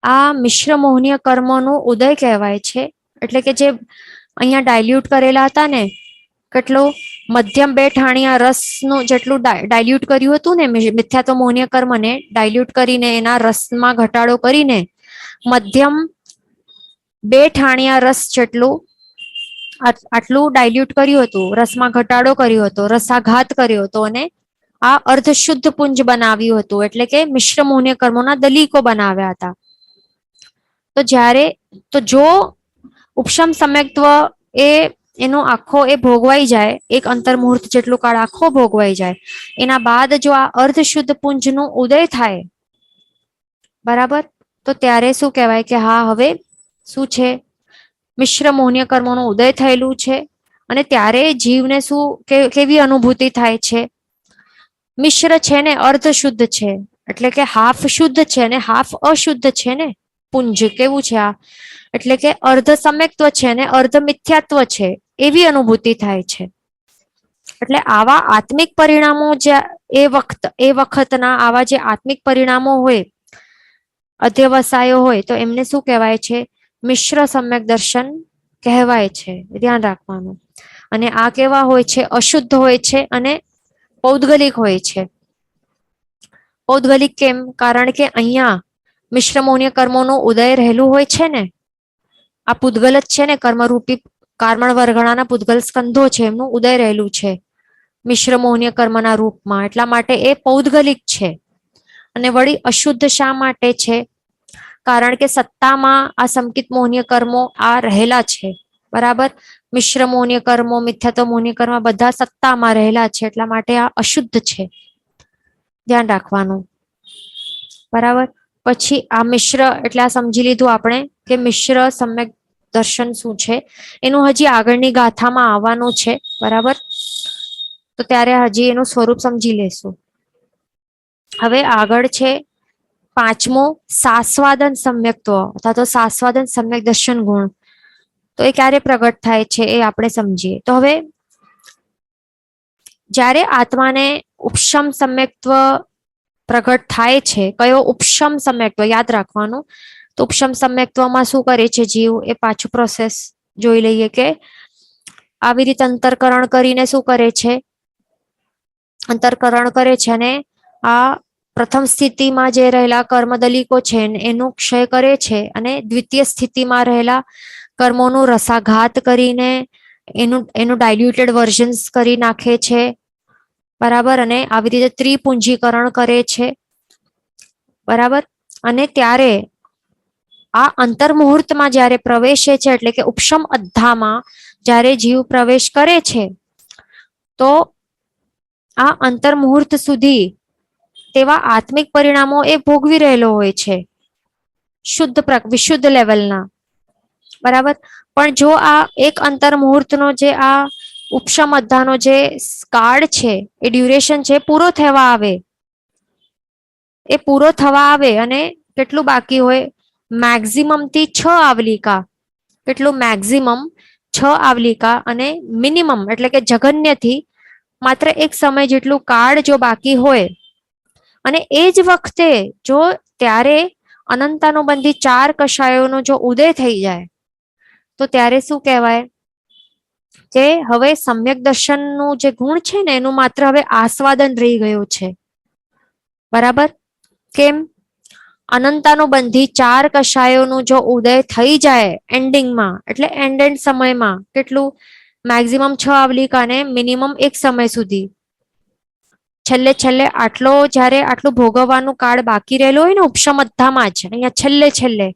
આ મિશ્ર મોહનીય કર્મોનું ઉદય કહેવાય છે. એટલે કે જે અહીંયા ડાયલ્યુટ કરેલા હતા ને, કેટલો મધ્યમ 2 ઠાણિયા રસનું જેટલું ડાયલ્યુટ કર્યું હતું ને, મિથ્યાત્વ મોહનીય કર્મને ડાયલ્યુટ કરીને એના રસમાં ઘટાડો કરીને મધ્યમ 2 ઠાણિયા રસ જેટલું આટલું ડાયલ્યુટ કર્યું હતું, રસમાં ઘટાડો કર્યો હતો, રસાઘાત કર્યો હતો, અને આ અર્ધશુદ્ધ પુંજ બનાવ્યું હતું, એટલે કે મિશ્ર મોહનીય કર્મોના દલીકો બનાવ્યા હતા. તો જો ઉપશમ સમ્યક્ત્વ એનો આખો એ ભોગવાઈ જાય, એક અંતર મુહૂર્ત જેટલું કાળ આખો ભોગવાઈ જાય, એના બાદ જો આ અર્ધશુદ્ધ પુંજનું ઉદય થાય, બરાબર, તો ત્યારે શું કહેવાય કે હા, હવે શું છે, મિશ્ર મોહનીય કર્મોનું ઉદય થયેલું છે. અને ત્યારે જીવને શું કેવી અનુભૂતિ થાય છે, મિશ્ર છે ને અર્ધ શુદ્ધ છે, એટલે કે હાફ શુદ્ધ છે ને હાફ અશુદ્ધ છે ને પુંજ, કેવું છે આ, એટલે કે અર્ધ સમ્યક્ત્વ છે ને અર્ધ મિથ્યાત્વ છે, એવી અનુભૂતિ થાય છે. એટલે આવા આત્મિક પરિણામો જે એ વખતના આવા જે આત્મિક પરિણામો હોય, અધ્યવસાયો હોય, તો એમને શું કહેવાય છે, મિશ્ર સમ્યક દર્શન કહેવાય છે, ધ્યાન રાખવાનું. અને આ કેવા હોય છે, અશુદ્ધ હોય છે અને પૌદ્ગલિક હોય છે. પૌદ્ગલિક કેમ, કારણ કે અહીંયા મિશ્ર મોહનીય કર્મોનું ઉદય રહેલું હોય છે ને, આ પૂતગલ જ છે ને, કર્મરૂપી કાર્મણ વર્ગણાના પૂતગલ સ્કંધો છે, એમનું ઉદય રહેલું છે મિશ્ર મોહનીય કર્મના રૂપમાં, એટલા માટે એ પૌદ્ગલિક છે. અને વળી અશુદ્ધ શા માટે છે, કારણ કે સત્તામાં આ સંકિત મોહનીય કર્મો આ રહેલા છે, બરાબર, મિશ્ર મોહનીય કર્મો, મિથ્યાત્વ મોહનીય કર્મ બધા સત્તામાં રહેલા છે, એટલા માટે આ અશુદ્ધ છે, ધ્યાન રાખવાનું. બરાબર, પછી આ મિશ્ર એટલે આ સમજી લીધું આપણે કે મિશ્ર સમ્યક દર્શન શું છે, એનું હજી આગળની ગાથામાં આવવાનું છે, બરાબર, તો ત્યારે હજી એનું સ્વરૂપ સમજી લેશું. હવે આગળ છે પાંચમો સાસ્વાદન સમ્યક્ત્વ અથવા તો સાસ્વાદન સમ્યક દર્શન ગુણ. તો એ ક્યારે પ્રગટ થાય છે એ આપણે સમજીએ. તો હવે જ્યારે આત્માને ઉપશમ સમ્યક્ત્વ પ્રગટ થાય છે, કયો ઉપશમ સમ્યક્ત્વ યાદ રાખવાનું. તો ઉપશમ સમ્યક્ત્વમાં શું કરે છે જીવ, એ પાછું પ્રોસેસ જોઈ લઈએ કે આવી રીતે અંતરકરણ કરીને શું કરે છે, અંતરકરણ કરે છે અને આ પ્રથમ સ્થિતિમાં જે રહેલા કર્મદલિકો છે એનું ક્ષય કરે છે અને દ્વિતીય સ્થિતિમાં રહેલા કર્મોનું રસાઘાત કરીને એનું ડાયલ્યુટેડ વર્ઝન્સ કરી નાખે છે. બરાબર. અને આવી રીતે ત્રિપુંજીકરણ કરે છે. બરાબર. અને ત્યારે આ અંતર્મુહૂર્તમાં જ્યારે પ્રવેશે છે, એટલે કે ઉપશમ અધ્ધામાં જ્યારે જીવ પ્રવેશ કરે છે, તો આ અંતર્મુહૂર્ત સુધી તેવા આત્મિક પરિણામો એ ભોગવી રહેલો હોય છે, વિશુદ્ધ લેવલના. બરાબર. પણ જો આ એક અંતર્મુહૂર્તનો જે આ ઉપશમ અધ્ધાનો જે કાળ છે, એ ડ્યુરેશન છે, પૂરો થવા આવે અને કેટલું બાકી હોય, મેક્સિમમ થી 6 આવલિકા. કેટલું? મેક્સિમમ 6 આવલિકા. અને મિનિમમ એટલે કે જઘન્યથી માત્ર એક સમય જેટલું કાળ જો બાકી હોય, અને એ જ વખતે જો ત્યારે અનંતાનુબંધી 4 કષાયોનો જો ઉદય થઈ જાય, તો ત્યારે શું કહેવાય કે હવે સમ્યક દર્શનનું જે ગુણ છે ને, એનું માત્ર હવે આસ્વાદન રહી ગયું છે. બરાબર. કેમ? અનંતાનુબંધી 4 કષાયોનું જો ઉદય થઈ જાય એન્ડિંગમાં, એટલે એન્ડ સમયમાં, કેટલું? મેક્સિમમ 6 આવલિકા ને મિનિમમ એક સમય સુધી. છેલ્લે આટલો જ્યારે આટલું ભોગવવાનું કાળ બાકી રહેલું હોય ને ઉપશમ અધ્ધામાં જ, અહીંયા છેલ્લે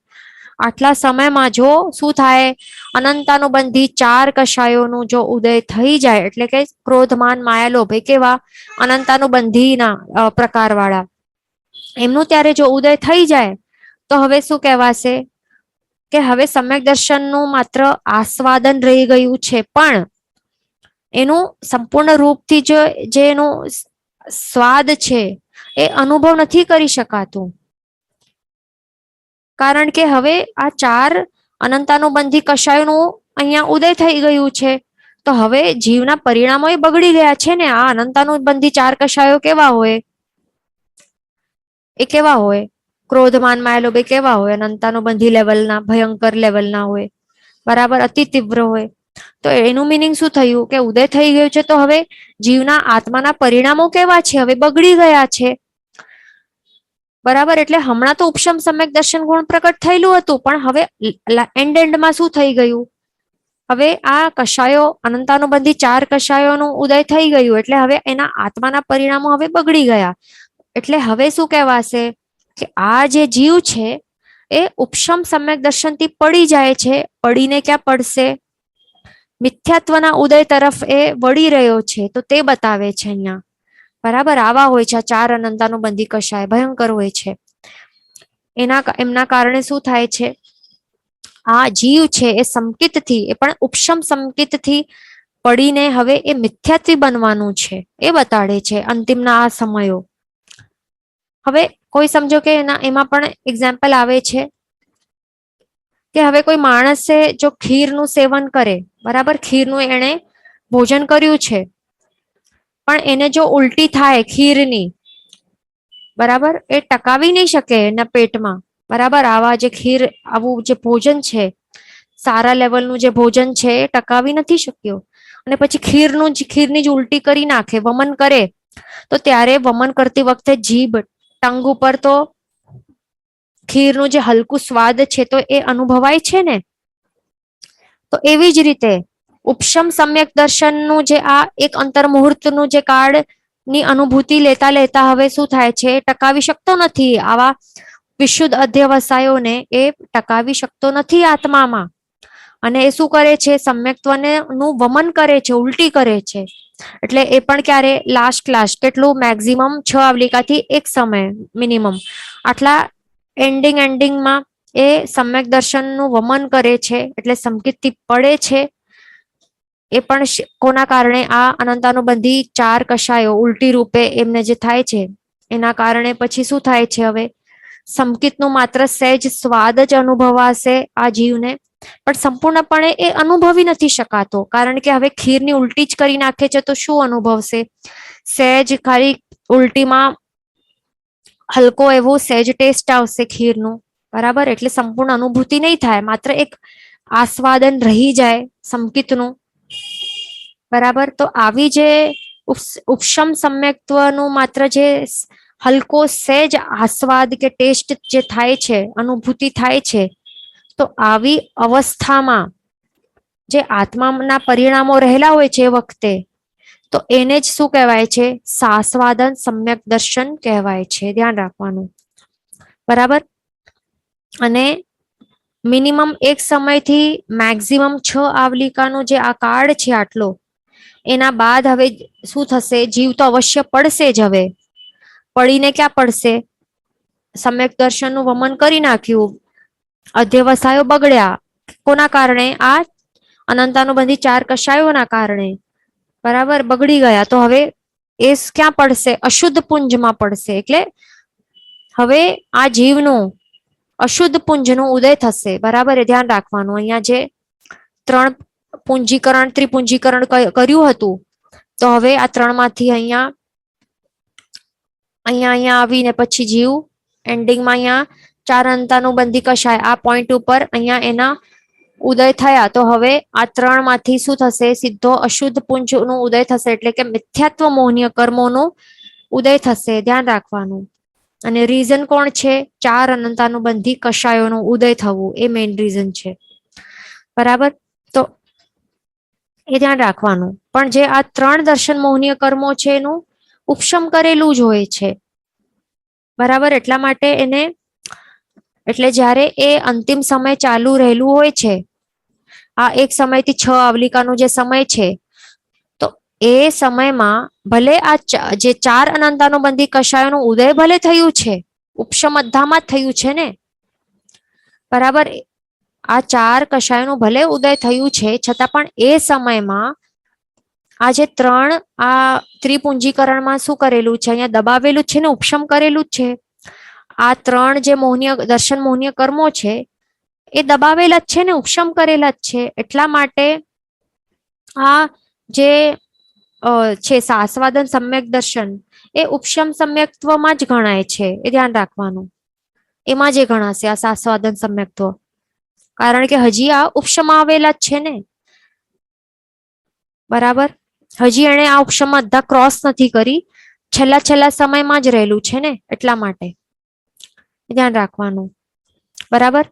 આટલા સમયમાં જો શું થાય, અનંતાનુબંધી 4 કષાયોનું જો ઉદય થઈ જાય, એટલે કે ક્રોધ, માન, માયા, લોભ, કેવા અનંતાનુબંધીના પ્રકારવાળા, એમનું ત્યારે જો ઉદય થઈ જાય, તો હવે શું કહેવાશે કે હવે સમ્યક દર્શનનું માત્ર આસ્વાદન રહી ગયું છે, પણ એનું સંપૂર્ણ રૂપથી જે એનું સ્વાદ છે એ અનુભવ નથી કરી શકાતું. કારણ કે હવે આ 4 અનંતાનુબંધી કષાયોનું અહીંયા ઉદય થઈ ગયું છે, તો હવે જીવના પરિણામો એ બગડી ગયા છે ને. આ અનંતાનુબંધી 4 કષાયો કેવા હોય? એ કેવા હોય? ક્રોધ, માન, માયા, લોભ કેવા હોય? અનંતાનુબંધી લેવલના, ભયંકર લેવલના હોય. બરાબર. અતિ તીવ્ર હોય. તો એનું મિનિંગ શું થયું કે ઉદય થઈ ગયું છે, તો હવે જીવના આત્માના પરિણામો કેવા છે? હવે બગડી ગયા છે. બરાબર. એટલે હમણાં તો ઉપશમ સમ્યક દર્શન ગુણ પ્રગટ થયેલું હતું, પણ હવે એન્ડમાં શું થઈ ગયું? હવે આ કષાયો અનંતાનુબંધી 4 કષાયોનું ઉદય થઈ ગયું, એટલે હવે એના આત્માના પરિણામો હવે બગડી ગયા. એટલે હવે શું કહેવાશે કે આ જે જીવ છે એ ઉપશમ સમ્યક દર્શનથી પડી જાય છે. પડીને ક્યાં પડશે? મિથ્યાત્વના ઉદય તરફ એ વળી રહ્યો છે, તો તે બતાવે છે અહીંયા. બરાબર. આવા હોય છે 4 અનંતાનુબંધી કષાય, ભયંકર હોય છે. એમના કારણે શું થાય છે, આ જીવ છે એ સંકિતથી, એ પણ ઉપશમ સંકિતથી પડીને હવે એ મિથ્યાત્વી બનવાનું છે, એ બતાડે છે અંતિમના આ સમયો. હવે કોઈ સમજો કે એમાં પણ એક્ઝામ્પલ આવે છે કે હવે કોઈ માણસે જો ખીરનું સેવન કરે, બરાબર, ખીરનું એને ભોજન કર્યું છે, પણ એને જો ઉલટી થાય ખીરની, બરાબર, એ ટકાવી નહીં શકે એના પેટમાં. બરાબર. આવા જે ખીર, આવું જે ભોજન છે, સારા લેવલનું જે ભોજન છે, એ ટકાવી નથી શક્યો, અને પછી ખીરની જ ઉલટી કરી નાખે, વમન કરે, તો ત્યારે વમન કરતી વખતે જીભ, ટંગ ઉપર તો ખીરનું જે હલકું સ્વાદ છે તો એ અનુભવાય છે ને. તો એવી જ રીતે ઉપશમ સમ્યક દર્શનનું જે આ એક અંતર્મુહૂર્તનું જે કાળ ની અનુભૂતિ લેતા લેતા હવે શું થાય છે, ટકાવી શકતો નથી. આવા વિશુદ્ધ અધ્યવસાયોને એ ટકાવી શકતો નથી આત્મામાં, અને એ શું કરે છે, સમ્યક્ત્વને નું વમન કરે છે, ઉલટી કરે છે. એટલે એ પણ ક્યારે? લાસ્ટ કેટલું? મેક્સિમમ 6 આવલિકાથી એક સમય મિનિમમ, આટલા એન્ડિંગમાં એ સમ્યક દર્શનનું વમન કરે છે, એટલે સંકિતથી પડે છે. એ પણ કોના કારણે? આ અનંતાનુબંધી 4 કષાયો ઉલટી રૂપે એમને જે થાય છે, એના કારણે પછી શું થાય છે, હવે સમકિતનું માત્ર સહેજ સ્વાદ જ અનુભવાશે આ જીવને, પણ સંપૂર્ણપણે એ અનુભવી નથી શકાતો, કારણ કે હવે ખીરની ઉલટી જ કરી નાખે છે તો શું અનુભવશે? સહેજ ખાલી ઉલટીમાં હલકો એવો સહેજ ટેસ્ટ આવશે ખીરનું, બરાબર, એટલે સંપૂર્ણ અનુભૂતિ નહીં થાય, માત્ર એક આસ્વાદન રહી જાય સમકિતનું, બરાબર. તો આવી જે ઉપશમ સમ્યક્ત્વનું માત્ર જે હલકો સહેજ આસ્વાદ કે ટેસ્ટ જે થાય છે, અનુભૂતિ થાય છે, તો આવી અવસ્થામાં જે આત્માના પરિણામો રહેલા હોય છે એ વખતે, તો એને જ શું કહેવાય છે? સાસ્વાદન સમ્યક દર્શન કહેવાય છે. ધ્યાન રાખવાનું, બરાબર. અને મિનિમમ એક સમયથી મેક્સિમમ 6 આવલિકાનો જે આ કાળ છે આટલો, એના બાદ હવે શું થશે? જીવ તો અવશ્ય પડશે જ. હવે પડીને ક્યાં પડશે? સમ્યક દર્શનનું વમન કરી નાખ્યું, અધ્યવસાયો બગડ્યા, કોના કારણે? આ અનંતાનુબંધી 4 કષાયોના કારણે, બરાબર, બગડી ગયા. તો હવે એ ક્યાં પડશે? અશુદ્ધ પુંજમાં પડશે. એટલે હવે આ જીવનું અશુદ્ધ પુંજનું ઉદય થશે, બરાબર. એ ધ્યાન રાખવાનું. અહીંયા જે 3 પુંજીકરણ ત્રિપુંજીકરણ કર્યું હતું, તો હવે આ 3 માંથી અહીંયા આવીને પછી જીવ એન્ડિંગમાં અહીંયા 4 અંતાનુબંધી કષાય આ પોઈન્ટ ઉપર અહીંયા એના ઉદય થયા. તો હવે આ 3 માંથી શું થશે? સીધો અશુદ્ધ પુંજનો ઉદય થશે, એટલે કે મિથ્યાત્વ મોહનીય કર્મોનો ઉદય થશે. ધ્યાન રાખવાનું. અને રીઝન કોણ છે? 4 અનંતાનુબંધી કષાયોનો ઉદય થવું, એ મેઇન રીઝન છે, બરાબર. તો એ ધ્યાન રાખવાનું. પણ જે આ 3 દર્શન મોહનીય કર્મો છે એનું ઉપશમ કરેલું જ હોય છે, બરાબર. એટલા માટે એને, એટલે જ્યારે એ અંતિમ સમય ચાલુ રહેલું હોય છે, આ એક સમયથી 6 આવલિકાનો જે સમય છે, તો એ સમયમાં ભલે આ જે 4 અનંતાનુબંધી કષાયોનું ઉદય ભલે થયું છે, ઉપશમ અધ્ધામાં જ થયું છે ને, બરાબર. આ 4 કષાયોનું ભલે ઉદય થયું છે, છતાં પણ એ સમયમાં આ જે 3 આ ત્રિપુંજીકરણમાં શું કરેલું છે? અહીંયા દબાવેલું છે ને, ઉપશમ કરેલું જ છે. આ 3 જે મોહનીય દર્શન મોહનીય કર્મો છે એ દબાવેલા જ છે ને, ઉપશમ કરેલા જ છે. એટલા માટે આ જે છે સાસ્વાદન સમ્યક દર્શન, એ ઉપશમ સમ્યક્ત્વમાં જ ગણાય છે. એ ધ્યાન રાખવાનું. એમાં જે ગણાશે આ સાસ્વાદન સમ્યક્ત્વ, કારણ કે હજી આ ઉપશમ આવેલા જ છે ને, બરાબર. હજી એને આ ઉપશમ અધ્ધા ક્રોસ નથી કરી, છેલ્લા સમયમાં જ રહેલું છે ને, એટલા માટે ધ્યાન રાખવાનું, બરાબર.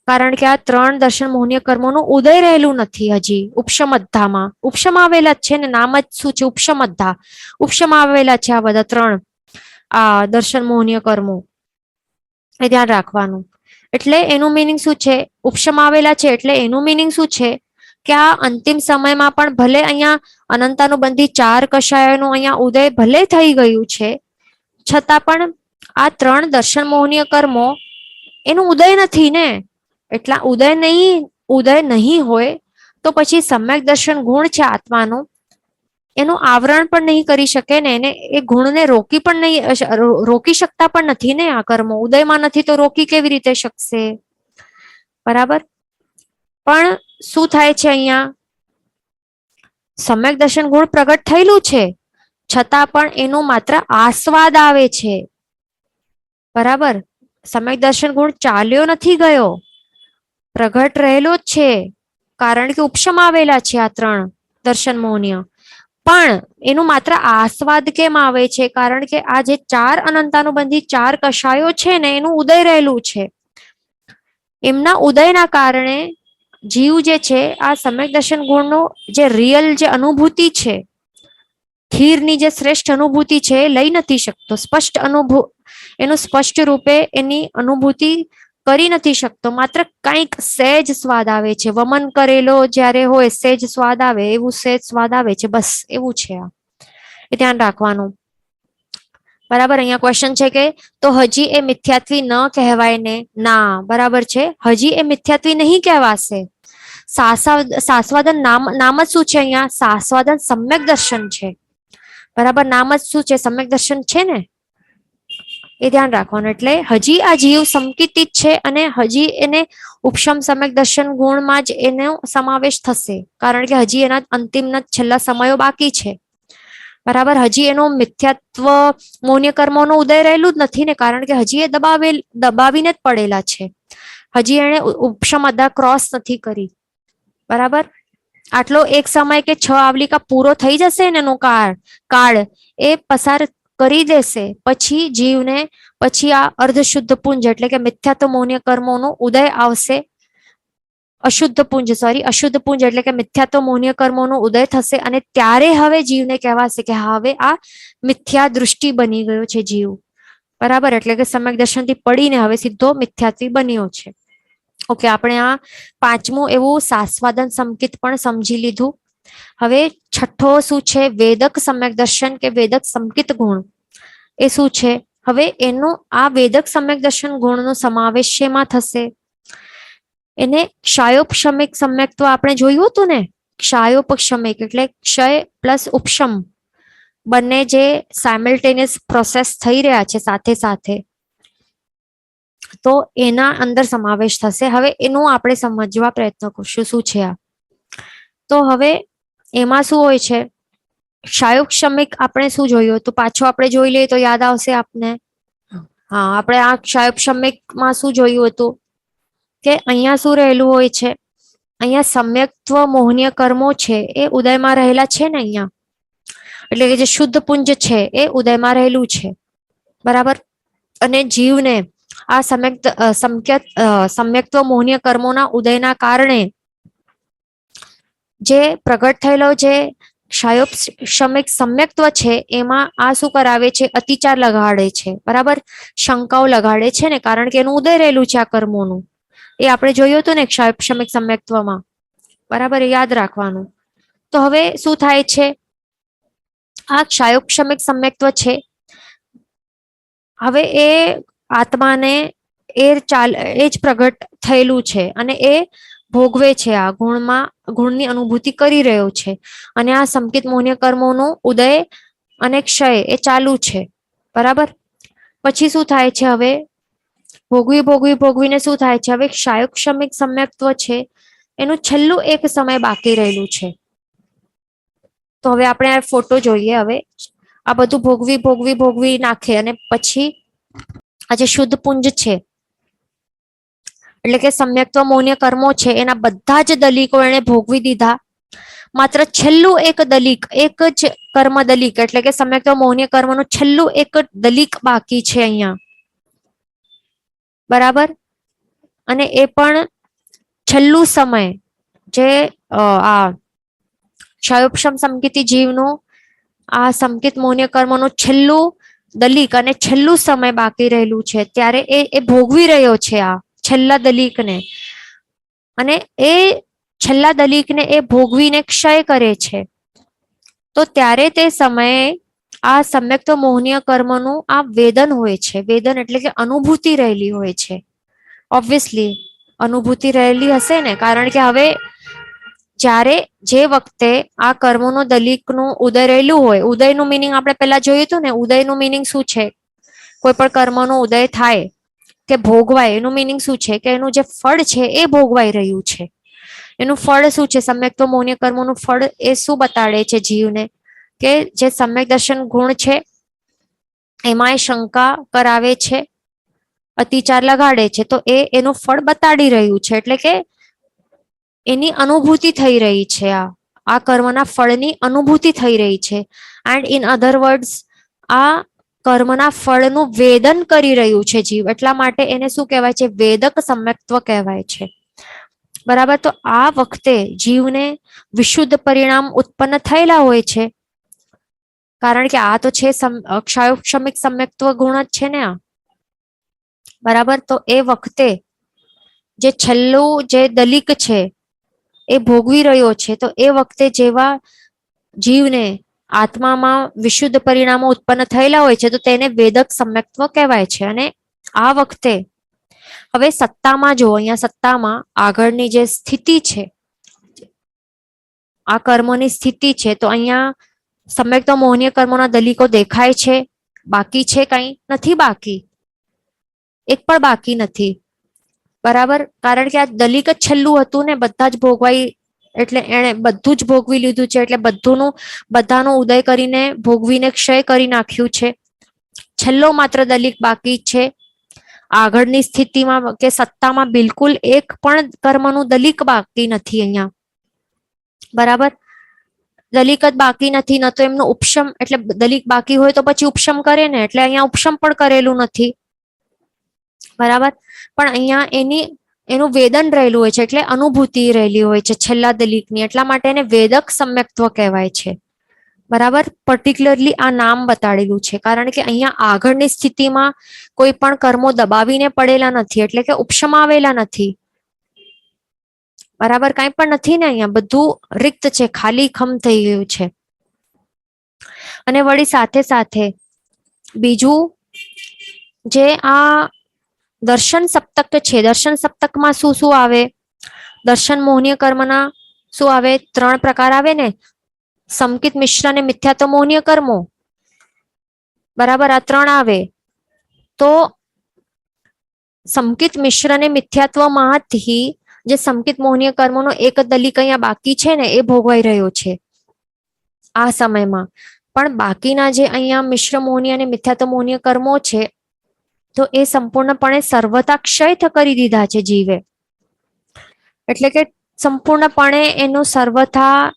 કારણ કે આ 3 દર્શન મોહનીય કર્મોનું ઉદય રહેલું નથી હજી ઉપશમ અધ્ધામાં. ઉપશમ આવેલા જ છે ને, નામ જ શું છે? ઉપશમ અધ્ધા. ઉપશમ આવેલા છે આ બધા 3 આ દર્શન મોહનીય કર્મો, એ ધ્યાન રાખવાનું. એટલે એનું મિનિંગ શું છે? ઉપશમ આવેલા છે એટલે એનું મિનિંગ શું છે? કે આ અંતિમ સમયમાં પણ ભલે અહીંયા અનંતાનુબંધી 4 કષાયોનું અહીંયા ઉદય ભલે થઈ ગયું છે, છતાં પણ આ 3 દર્શન મોહનીય કર્મો એનું ઉદય નથી ને. એટલા ઉદય નહીં હોય તો પછી સમ્યક દર્શન ગુણ છે આત્માનું, એનું આવરણ પણ નહીં કરી શકે ને, એને એ ગુણને રોકી શકતા પણ નથી ને. આ કર્મો ઉદયમાં નથી તો રોકી કેવી રીતે શકશે? બરાબર. પણ શું થાય છે? અહીંયા સમ્યક દર્શન ગુણ પ્રગટ થયેલું છે, છતાં પણ એનું માત્ર આસ્વાદ આવે છે, બરાબર. સમ્યક દર્શન ગુણ ચાલ્યો નથી ગયો, પ્રગટ રહેલો જ છે, કારણ કે ઉપશમ આવેલા છે આ 3 દર્શન મોહનીય. પણ એનું માત્ર આસ્વાદ કેમ આવે છે? કારણ કે આ જે 4 અનંતાનુબંધી 4 કષાયો છે ને, એનું ઉદય રહેલું છે. એમના ઉદયના કારણે જીવ જે છે આ સમ્યક દર્શન ગુણનો જે રિયલ જે અનુભૂતિ છે, ખીરની જે શ્રેષ્ઠ અનુભૂતિ છે, એ લઈ નથી શકતો. એનું સ્પષ્ટ રૂપે એની અનુભૂતિ કરી નથી શકતો. માત્ર કંઈક સહેજ સ્વાદ આવે છે, વમન કરેલો જ્યારે હોય સહેજ સ્વાદ આવે, એવું સહેજ સ્વાદ આવે છે, બસ એવું છે. આ એ ધ્યાન રાખવાનું, બરાબર. અહીંયા ક્વેશ્ચન છે કે તો હજી એ મિથ્યાત્વી ન કહેવાય ને? ના, બરાબર છે, હજી એ મિથ્યાત્વી નહીં કહેવાશે. સાસ્વાદન નામ જ શું છે? અહીંયા સાસ્વાદન સમ્યક દર્શન છે, બરાબર. નામ જ શું છે? સમ્યક દર્શન છે ને. એ ધ્યાન રાખવાનું. એટલે હજી આ જીવ સંકિતિત છે અને હજી એને ઉપશમ સમ્યક દર્શન ગુણમાં જ એનો સમાવેશ થશે, કારણ કે હજી એના અંતિમના છેલ્લા સમયો બાકી છે. બરાબર, હજી એનો મિથ્યાત્વ મૌન્ય કર્મોનો ઉદય રહેલું જ નથી ને, કારણ કે હજી એ દબાવીને જ પડેલા છે. હજી એને ઉપશમ અદા ક્રોસ નથી કરી. બરાબર, આટલો એક સમય કે 6 આવલિકા પૂરો થઈ જશે ને એનો કાળ એ પસાર કરી દેશે, પછી જીવને પછી આ અર્ધશુદ્ધ પુંજ એટલે કે મિથ્યાત્વ મૌન્ય કર્મોનો ઉદય આવશે. અશુદ્ધ પુંજ એટલે કે મિથ્યાત્વ મૌન્ય કર્મોનો ઉદય થશે, અને ત્યારે હવે જીવને કહેવાશે કે હવે આ મિથ્યા દૃષ્ટિ બની ગયો છે જીવ. બરાબર, એટલે કે સમ્યક દર્શનથી પડીને હવે સીધો મિથ્યાત્વી બન્યો છે. ઓકે, આપણે આ પાંચમું એવું સાસ્વાદન સંકિત પણ સમજી લીધું. હવે છઠ્ઠો શું છે? વેદક સમ્યક દર્શન કે વેદક સંકિત ગુણ. એ શું છે? હવે એનો આ વેદક સમ્યક દર્શન ગુણનો સમાવેશ શેમાં થશે? એને ક્ષયોપશમિક સમ્યક્ત્વ આપણે જોયું હતું ને. ક્ષયોપશમિક એટલે ક્ષય પ્લસ ઉપશમ બંને જે સાયમલ્ટેનિયસ પ્રોસેસ થઈ રહ્યા છે સાથે સાથે, તો એના અંદર સમાવેશ થશે. હવે એનું આપણે સમજવા પ્રયત્ન કરશું શું છે આ. તો હવે એમાં શું હોય છે? ક્ષયોપશમિક આપણે શું જોયું હતું? પાછું આપણે જોઈ લઈએ તો યાદ આવશે આપને. હા, આપણે આ ક્ષયોપશમિકમાં શું જોયું હતું કે અહીંયા શું રહેલું હોય છે? અહીંયા સમ્યક્ત્વ મોહનીય કર્મો છે એ ઉદયમાં રહેલા છે ને અહીંયા, એટલે કે જે શુદ્ધ પુંજ છે એ ઉદયમાં રહેલું છે. બરાબર, અને જીવને આ સમ્યક્ત્વ મોહનીય કર્મોના ઉદયના કારણે જે પ્રગટ થયેલો જે ક્ષયોપશમિક સમ્યક્ત્વ છે એમાં આ શું કરાવે છે? અતિચાર લગાડે છે. બરાબર, શંકાઓ લગાડે છે ને, કારણ કે એનું ઉદય રહેલું છે આ કર્મોનું. એ આપણે જોયું હતું ને ક્ષયોપશમિક સમ્યક્ત્વમાં. બરાબર, એ યાદ રાખવાનું. તો હવે શું થાય છે? આ ક્ષયોપશમિક સમ્યક્ત્વ છે, હવે એ આત્માને એ જ પ્રગટ થયેલું છે અને એ ભોગવે છે, આ ગુણની અનુભૂતિ કરી રહ્યો છે. અને આ સંકિત મોહનીય કર્મોનો ઉદય અને ક્ષય એ ચાલુ છે. બરાબર, પછી શું થાય છે? હવે ભોગવીને શું થાય છે? હવે ક્ષયોપશમિક સમ્યક્ત્વ છે એનું છેલ્લું એક સમય બાકી રહેલું છે. તો હવે આપણે આ ફોટો જોઈએ. હવે આ બધું ભોગવી નાખે અને પછી આ જે શુદ્ધ પુંજ છે એટલે કે સમ્યક્ત્વ મૌન્ય કર્મો છે એના બધા જ દલિકો એને ભોગવી દીધા. માત્ર છેલ્લું એક દલિક, એક જ કર્મ દલિક એટલે કે સમ્યક્ત્વ મૌન્ય કર્મનું છેલ્લું એક દલિક બાકી છે અહીંયા. બરાબર, અને એ પણ છેલ્લું સમય જે આ ક્ષયોપશમ સંકિતિ જીવનું આ સંકિત મૌન્ય કર્મનું છેલ્લું દલિક અને છેલ્લું સમય બાકી રહેલું છે, ત્યારે એ ભોગવી રહ્યો છે આ છેલ્લા દલિકને. અને એ છેલ્લા દલિકને એ ભોગવીને ક્ષય કરે છે. તો ત્યારે તે સમયે આ સમ્યક્ત્વ મોહનીય કર્મનું આ વેદન હોય છે. વેદન એટલે કે અનુભૂતિ રહેલી હોય છે. ઓબ્વિયસલી અનુભૂતિ રહેલી હશે ને, કારણ કે હવે જ્યારે જે વખતે આ કર્મોનો દલિકનું ઉદય રહેલું હોય, ઉદયનું મિનિંગ આપણે પહેલા જોયું હતું ને. ઉદયનું મિનિંગ શું છે? કોઈ પણ કર્મનો ઉદય થાય કે ભોગવાય, એનું મિનિંગ શું છે? કે એનું જે ફળ છે એ ભોગવાઈ રહ્યું છે. એનું ફળ શું છે? સમ્યક્ત્વ મૌન્ય કર્મોનું ફળ એ શું બતાડે છે જીવને? કે જે સમ્યક દર્શન ગુણ છે એમાં એ શંકા કરાવે છે, અતિચાર લગાડે છે, તો એનું ફળ બતાડી રહ્યું છે. એટલે કે એની અનુભૂતિ થઈ રહી છે. આ કર્મના ફળની અનુભૂતિ થઈ રહી છે. એન્ડ ઇન અધર વર્ડ્સ આ કર્મના ફળનું વેદન કરી રહ્યું છે જીવ. એટલા માટે એને શું કહેવાય છે? વેદક સમ્યક્ત્વ કહેવાય છે. બરાબર, તો આ વખતે જીવને વિશુદ્ધ પરિણામ ઉત્પન્ન થયેલા હોય છે, કારણ કે આ તો છે ક્ષયોપશમિક સમ્યક્ત્વ ગુણ જ છે ને આ. બરાબર, તો એ વખતે જે છેલ્લું જે દલિક છે એ ભોગવી રહ્યો છે, તો એ વખતે જેવા જીવને આત્મામાં વિશુદ્ધ પરિણામો ઉત્પન્ન થયેલા હોય છે તો તેને વેદક સમ્યક્ત્વ કહેવાય છે. અને આ વખતે હવે સત્તામાં જો, અહીંયા સત્તામાં આગળની જે સ્થિતિ છે, આ કર્મોની સ્થિતિ છે, તો અહીંયા સમ્યક્ત્વ મોહનીય કર્મોના દલિકો દેખાય છે? બાકી છે? કઈ નથી બાકી. એક પણ બાકી નથી. બરાબર, કારણ કે આ દલિક જ છેલ્લું હતું ને, બધા જ ભોગવાઈ, એટલે એને બધું જ ભોગવી લીધું છે, એટલે બધાનો ઉદય કરીને ભોગવીને ક્ષય કરી નાખ્યું છે. છેલ્લો માત્ર દલિક બાકી છે. આગળની સ્થિતિમાં કે સત્તામાં બિલકુલ એક પણ કર્મનું દલિક બાકી નથી અહીંયા. બરાબર, દલિક જ બાકી નથી. ન તો એમનું ઉપશમ, એટલે દલિક બાકી હોય તો પછી ઉપશમ કરે ને, એટલે અહીંયા ઉપશમ પણ કરેલું નથી. બરાબર, પણ અહીંયા એનું વેદન રહેલું હોય છે, એટલે અનુભૂતિ રહેલી હોય છે છેલ્લા દલિકની, એટલા માટે એને વેદક સમ્યક્ત્વ કહેવાય છે. બરાબર, પર્ટિક્યુલરલી આ નામ બતાડેલું છે, કારણ કે અહીંયા આગળની સ્થિતિમાં કોઈ પણ કર્મો દબાવીને પડેલા નથી, એટલે કે ઉપશમાવેલા નથી. બરાબર, કાંઈ પણ નથી ને, અહીંયા બધું રિક્ત છે, ખાલી ખમ થઈ ગયું છે. અને વળી સાથે સાથે બીજું, જે આ દર્શન સપ્તક છે, દર્શન સપ્તકમાં શું શું આવે? દર્શન મોહનીય કર્મના શું આવે? 3 પ્રકાર આવે ને, સંકિત, મિશ્ર અને મિથ્યાત્વ મોહનીય કર્મો. બરાબર, આ 3 આવે. તો સંકિત, મિશ્ર અને મિથ્યાત્વમાંથી જે સંકિત મોહનીય કર્મોનો એક દલિક અહીંયા બાકી છે ને, એ ભોગવાઈ રહ્યો છે આ સમયમાં. પણ બાકીના જે અહીંયા મિશ્ર મોહનીય અને મિથ્યાત્વ મોહનીય કર્મો છે, તો એ સંપૂર્ણપણે સર્વથા ક્ષય કરી દીધા છે જીવે. એટલે કે સંપૂર્ણપણે એનું સર્વથા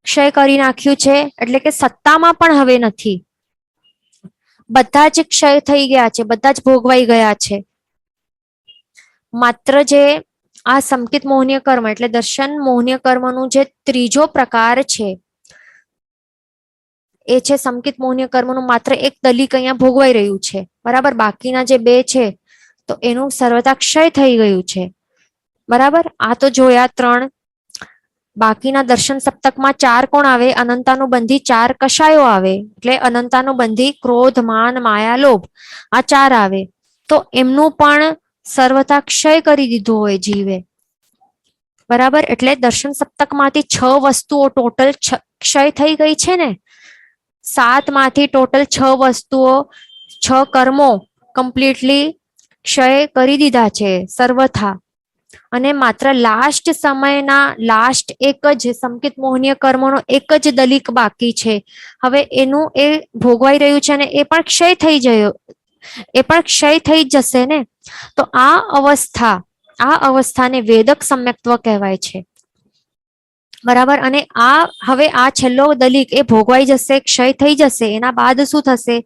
ક્ષય કરી નાખ્યું છે, એટલે કે સત્તામાં પણ હવે નથી. બધા જ ક્ષય થઈ ગયા છે, બધા જ ભોગવાઈ ગયા છે. માત્ર જે આ સંકિત મોહનીય કર્મ, એટલે દર્શન મોહનીય કર્મનું જે ત્રીજો પ્રકાર છે, એ છે સંકિત મોહનીય કર્મનું માત્ર એક દલિક અહીંયા ભોગવાઈ રહ્યું છે. બરાબર, બાકીના જે 2 છે, તો એનું સર્વથા ક્ષય થઈ ગયું છે. બરાબર, આ તો જોયા 3. બાકીના દર્શન સપ્તકમાં 4 કોણ આવે? અનંતાનુબંધી 4 કશાયો આવે, એટલે અનંતાનુબંધી ક્રોધ, માન, માયા, લોભ, આ 4 આવે. તો એમનું પણ સર્વથા ક્ષય કરી દીધું હોય જીવે. બરાબર, એટલે દર્શન સપ્તકમાંથી 6 વસ્તુઓ ટોટલ ક્ષય થઈ ગઈ છે ને. 7 માંથી ટોટલ 6 વસ્તુઓ, 6 કર્મો કમ્પ્લીટલી ક્ષય કરી દીધા છે સર્વથા. અને માત્ર લાસ્ટ સમયના લાસ્ટ એક જ સંકિત મોહનીય કર્મનો એક જ દલિક બાકી છે. હવે એનું એ ભોગવાઈ રહ્યું છે, અને એ પણ ક્ષય થઈ ગયો, એ પણ ક્ષય થઈ જશે ને. તો આ અવસ્થાને વેદક સમ્યક્ત્વ કહેવાય છે. બરાબર, અને હવે આ છેલ્લો દલિક એ ભોગવાઈ જશે, ક્ષય થઈ જશે. એના બાદ શું થશે?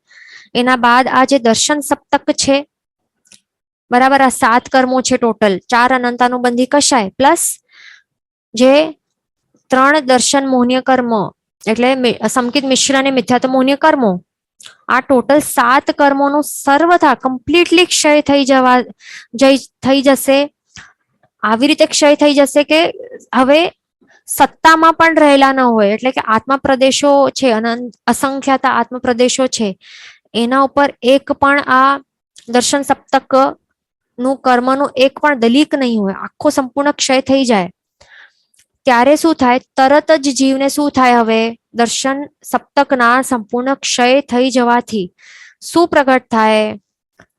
એના બાદ આ જે દર્શન સપ્તક છે, બરાબર, આ 7 કર્મો છે ટોટલ, 4 અનંતાનુબંધી કશાય પ્લસ જે 3 દર્શન મોહનીય કર્મ, એટલે સંકિત, મિશ્ર અને મિથ્યાત્વ મોહનીય કર્મો, આ ટોટલ 7 કર્મોનું સર્વથા કમ્પ્લીટલી ક્ષય થઈ જશે. આવી રીતે ક્ષય થઈ જશે કે હવે સત્તામાં પણ રહેલા ન હોય, એટલે કે આત્મા પ્રદેશો છે, અસંખ્યાત આત્મ પ્રદેશો છે, એના ઉપર એક પણ આ દર્શન સપ્તક નું કર્મનું એક પણ દલિક નહીં હોય, આખો સંપૂર્ણ ક્ષય થઈ જાય. ત્યારે શું થાય? તરત જ જીવને શું થાય? હવે દર્શન સપ્તકના સંપૂર્ણ ક્ષય થઈ જવાથી શું પ્રગટ થાય?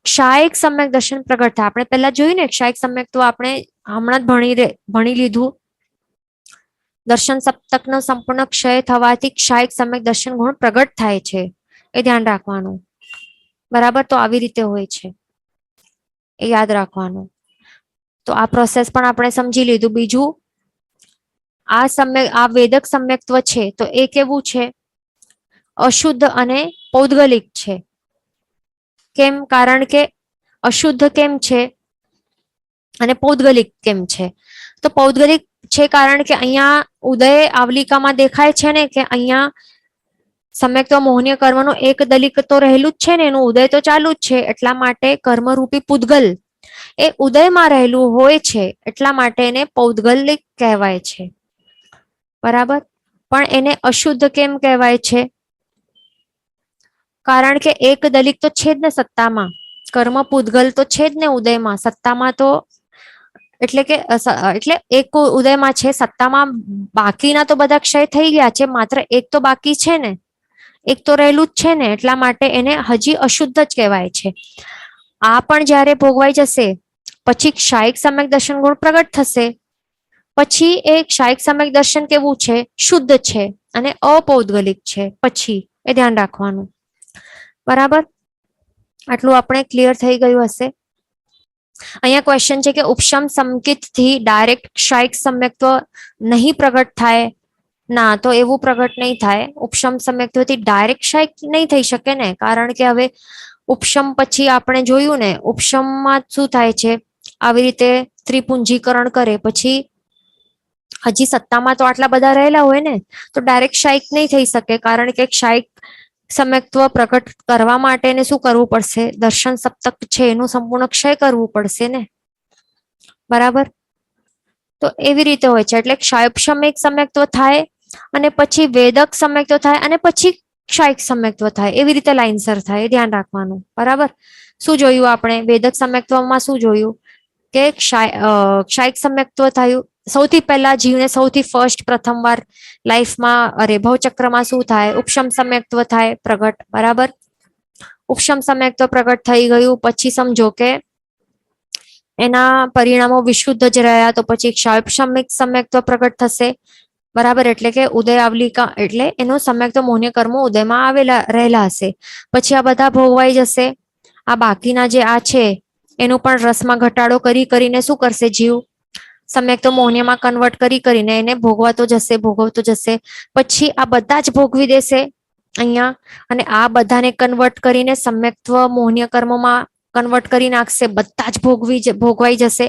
ક્ષાયિક સમ્યક દર્શન પ્રગટ થાય. આપણે પહેલા જોયું ને, ક્ષાયિક સમ્યક તો આપણે હમણાં જ ભણી લીધું. દર્શન સપ્તકનો સંપૂર્ણ ક્ષય થવાથી ક્ષાયિક સમ્યક દર્શન ગુણ પ્રગટ થાય છે, એ ધ્યાન રાખવાનું. બરાબર, તો આવી રીતે હોય છે, એ યાદ રાખવાનું. તો આ પ્રોસેસ પણ આપણે સમજી લીધું. બીજું, આ વેદક સમ્યક્ત્વ છે, તો એ કેવું છે? અશુદ્ધ અને પૌદ્ગલિક છે. કેમ? કારણ કે અશુદ્ધ કેમ છે અને પૌદ્ગલિક કેમ છે? તો પૌદ્ગલિક છે કારણ કે અહીંયા ઉદય આવલિકામાં દેખાય છે ને, કે અહીંયા સમ્યક્ત્વ મોહનીય કર્મનું એક દલિક તો રહેલું જ છે ને, એનું ઉદય તો ચાલુ જ છે. એટલા માટે કર્મરૂપી પૂદગલ એ ઉદયમાં રહેલું હોય છે, એટલા માટે એને પૌદ્ગલિક કહેવાય છે. બરાબર, પણ એને અશુદ્ધ કેમ કહેવાય છે? કારણ કે એક દલિક તો છે જ ને સત્તામાં, કર્મ પૂદગલ તો છે જ ને ઉદયમાં. સત્તામાં તો એટલે એક ઉદયમાં છે, સત્તામાં બાકીના તો બધા ક્ષય થઈ ગયા છે, માત્ર એક તો બાકી છે ને, એક તો રહેલું જ છે ને, એટલા માટે એને હજી અશુદ્ધ જ કહેવાય છે. આ પણ જ્યારે ભોગવાઈ જશે પછી ક્ષાયિક સમ્યક દર્શન ગુણ પ્રગટ થશે. પછી એ ક્ષાયિક સમ્યક દર્શન કેવું છે? શુદ્ધ છે અને અપૌદ્ગલિક છે. પછી એ ધ્યાન રાખવાનું. બરાબર, આટલું આપણે ક્લિયર થઈ ગયું હશે. અહીંયા ક્વેશ્ચન છે કે ઉપશમ સંકિત થી ડાયરેક્ટ ક્ષાયિક સમ્યક્ત્વ નહીં પ્રગટ થાય. ના, તો એવું પ્રગટ નહીં થાય. ઉપશમ સમ્યક્ત્વથી ડાયરેક્ટ ક્ષાયિક નહીં થઈ શકે ને, કારણ કે હવે ઉપશમ પછી આપણે જોયું ને, ઉપશમમાં શું થાય છે? આવી રીતે ત્રિપુંજીકરણ કરે પછી હજી સત્તામાં તો આટલા બધા રહેલા હોય ને, તો ડાયરેક્ટ ક્ષાયિક નહીં થઈ શકે, કારણ કે ક્ષાયિક સમ્યક્ત્વ પ્રગટ કરવા માટે ને શું કરવું પડશે? દર્શન સપ્તક છે એનું સંપૂર્ણ ક્ષય કરવું પડશે ને. બરાબર, તો એવી રીતે હોય છે. એટલે ક્ષાયોપશમ એક સમ્યક્ત્વ થાય અને પછી વેદક સમ્યક્ત્વ થાય અને પછી ક્ષાયિક સમ્યક્ત્વ થાય. એવી રીતે લાઈનસર થાય, એ ધ્યાન રાખવાનું. બરાબર, શું જોયું આપણે? વેદક સમ્યક્ત્વમાં શું જોયું કે ક્ષાયિક સમ્યક્ત્વ થયું. સૌથી પહેલા જીવને સૌથી ફર્સ્ટ પ્રથમવાર લાઈફમાં ભવચક્રમાં શું થાય? ઉપશમ સમ્યક્ત્વ થાય પ્રગટ. બરાબર, ઉપશમ સમ્યક્ત્વ પ્રગટ થઈ ગયું પછી સમજો કે એના પરિણામો વિશુદ્ધ જ રહ્યા, તો પછી ક્ષાયોપશમિક સમ્યક્ત્વ પ્રગટ થશે. બરાબર, એટલે કે ઉદય આવલિકા એટલે એનો સમ્યક્ત્વ મોહ્ય કર્મો ઉદયમાં આવેલા રહેલા હશે. પછી આ બધા ભોગવાઈ જશે. આ બાકીના જે આ છે એનું પણ રસમાં ઘટાડો કરીને શું કરશે જીવ? સમ્યક્ત્વ મોહ્યમાં કન્વર્ટ કરીને એને ભોગવતો જશે. પછી આ બધા જ ભોગવી દેશે અહીંયા, અને આ બધાને કન્વર્ટ કરીને સમ્યક્ત્વ મોહ્ય કર્મમાં કન્વર્ટ કરી નાખશે. બધા જ ભોગવાઈ જશે.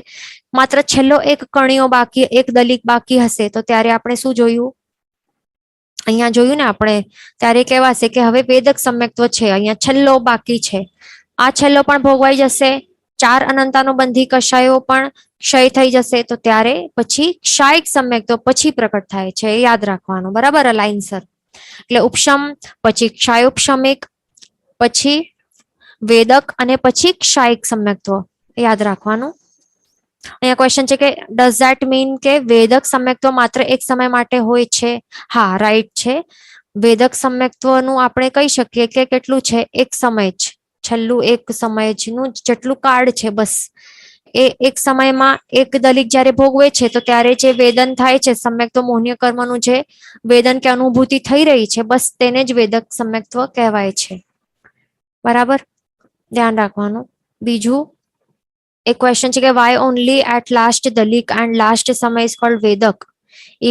માત્ર છેલ્લો એક કણિયો બાકી, એક દલિક બાકી હશે. તો ત્યારે આપણે શું જોયું? અહીંયા જોયું ને આપણે, ત્યારે કહેવાશે કે હવે વેદક સમ્યક્ત્વ છે, અહીંયા છેલ્લો બાકી છે. આ છેલ્લો પણ ભોગવાઈ જશે. 4 અનંતાનો બંધી કષાયો પણ ક્ષય થઈ જશે. તો ત્યારે પછી ક્ષાયિક સમ્યક્ત્વ પછી પ્રકટ થાય છે, એ યાદ રાખવાનું. બરાબર, લાઈનસર. એટલે ઉપશમ પછી ક્ષાયોપશમિક પછી વેદક અને પછી ક્ષાયિક સમ્યક્ત્વ યાદ રાખવાનું. અહીંયા ક્વેશ્ચન છે કે ડઝ ધેટ મીન કે વેદક સમ્યક્ત્વ માત્ર એક સમય માટે હોય છે? હા, રાઈટ છે. વેદક સમ્યક્ત્વનું આપણે કહી શકીએ કે કેટલું છે? એક સમય જ, છેલ્લું એક સમય જનું જેટલું કાળ છે બસ. એ એક સમયમાં એક દલિક જ્યારે ભોગવે છે તો ત્યારે જે વેદન થાય છે, સમ્યક્ત્વ મોહ્ય કર્મનું જે વેદન કે અનુભૂતિ થઈ રહી છે, બસ તેને જ વેદક સમ્યક્ત્વ કહેવાય છે. બરાબર, ધ્યાન રાખવાનું. બીજું એક ક્વેશ્ચન છે કે વાય ઓનલી એટ લાસ્ટ દલિક એન્ડ લાસ્ટ સમય ઇઝ કોલ્ડ વેદક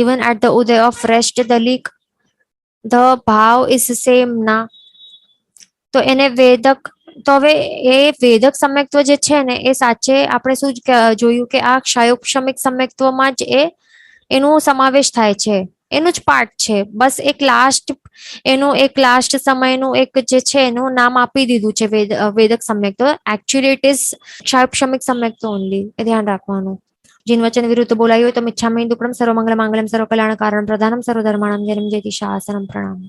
ઇવન એટ ધ ઉદય ઓફ રેસ્ટ દલિક ધ ભાવ ઇઝ સેમ ના? તો એને વેદક, તો હવે એ વેદક સમ્યક્ત્વ જે છે ને એ સાચે આપણે શું જોયું કે આ ક્ષાયોપશમિક સમ્યક્ત્વમાં જ એનો સમાવેશ થાય છે, એનું જ પાર્ટ છે. બસ એક લાસ્ટ સમયનું એક જે છે એનું નામ આપી દીધું છે વેદક સમ્યક્ત્વ. એકચ્યુઅલી ઇટ ઇઝ ક્ષાયોપશમિક સમ્યક્ત્વ ઓનલી, એ ધ્યાન રાખવાનું. જીન વચન વિરુદ્ધ બોલાયું હોય તો મિચ્છામિ દુક્કડમ સર્વમંગલ માંગલ્યમ સર્વકલ્યાણ કારણ પ્રધાનમ સર્વધર્માણામ જયમ જયતિ શાસનમ પ્રણામ.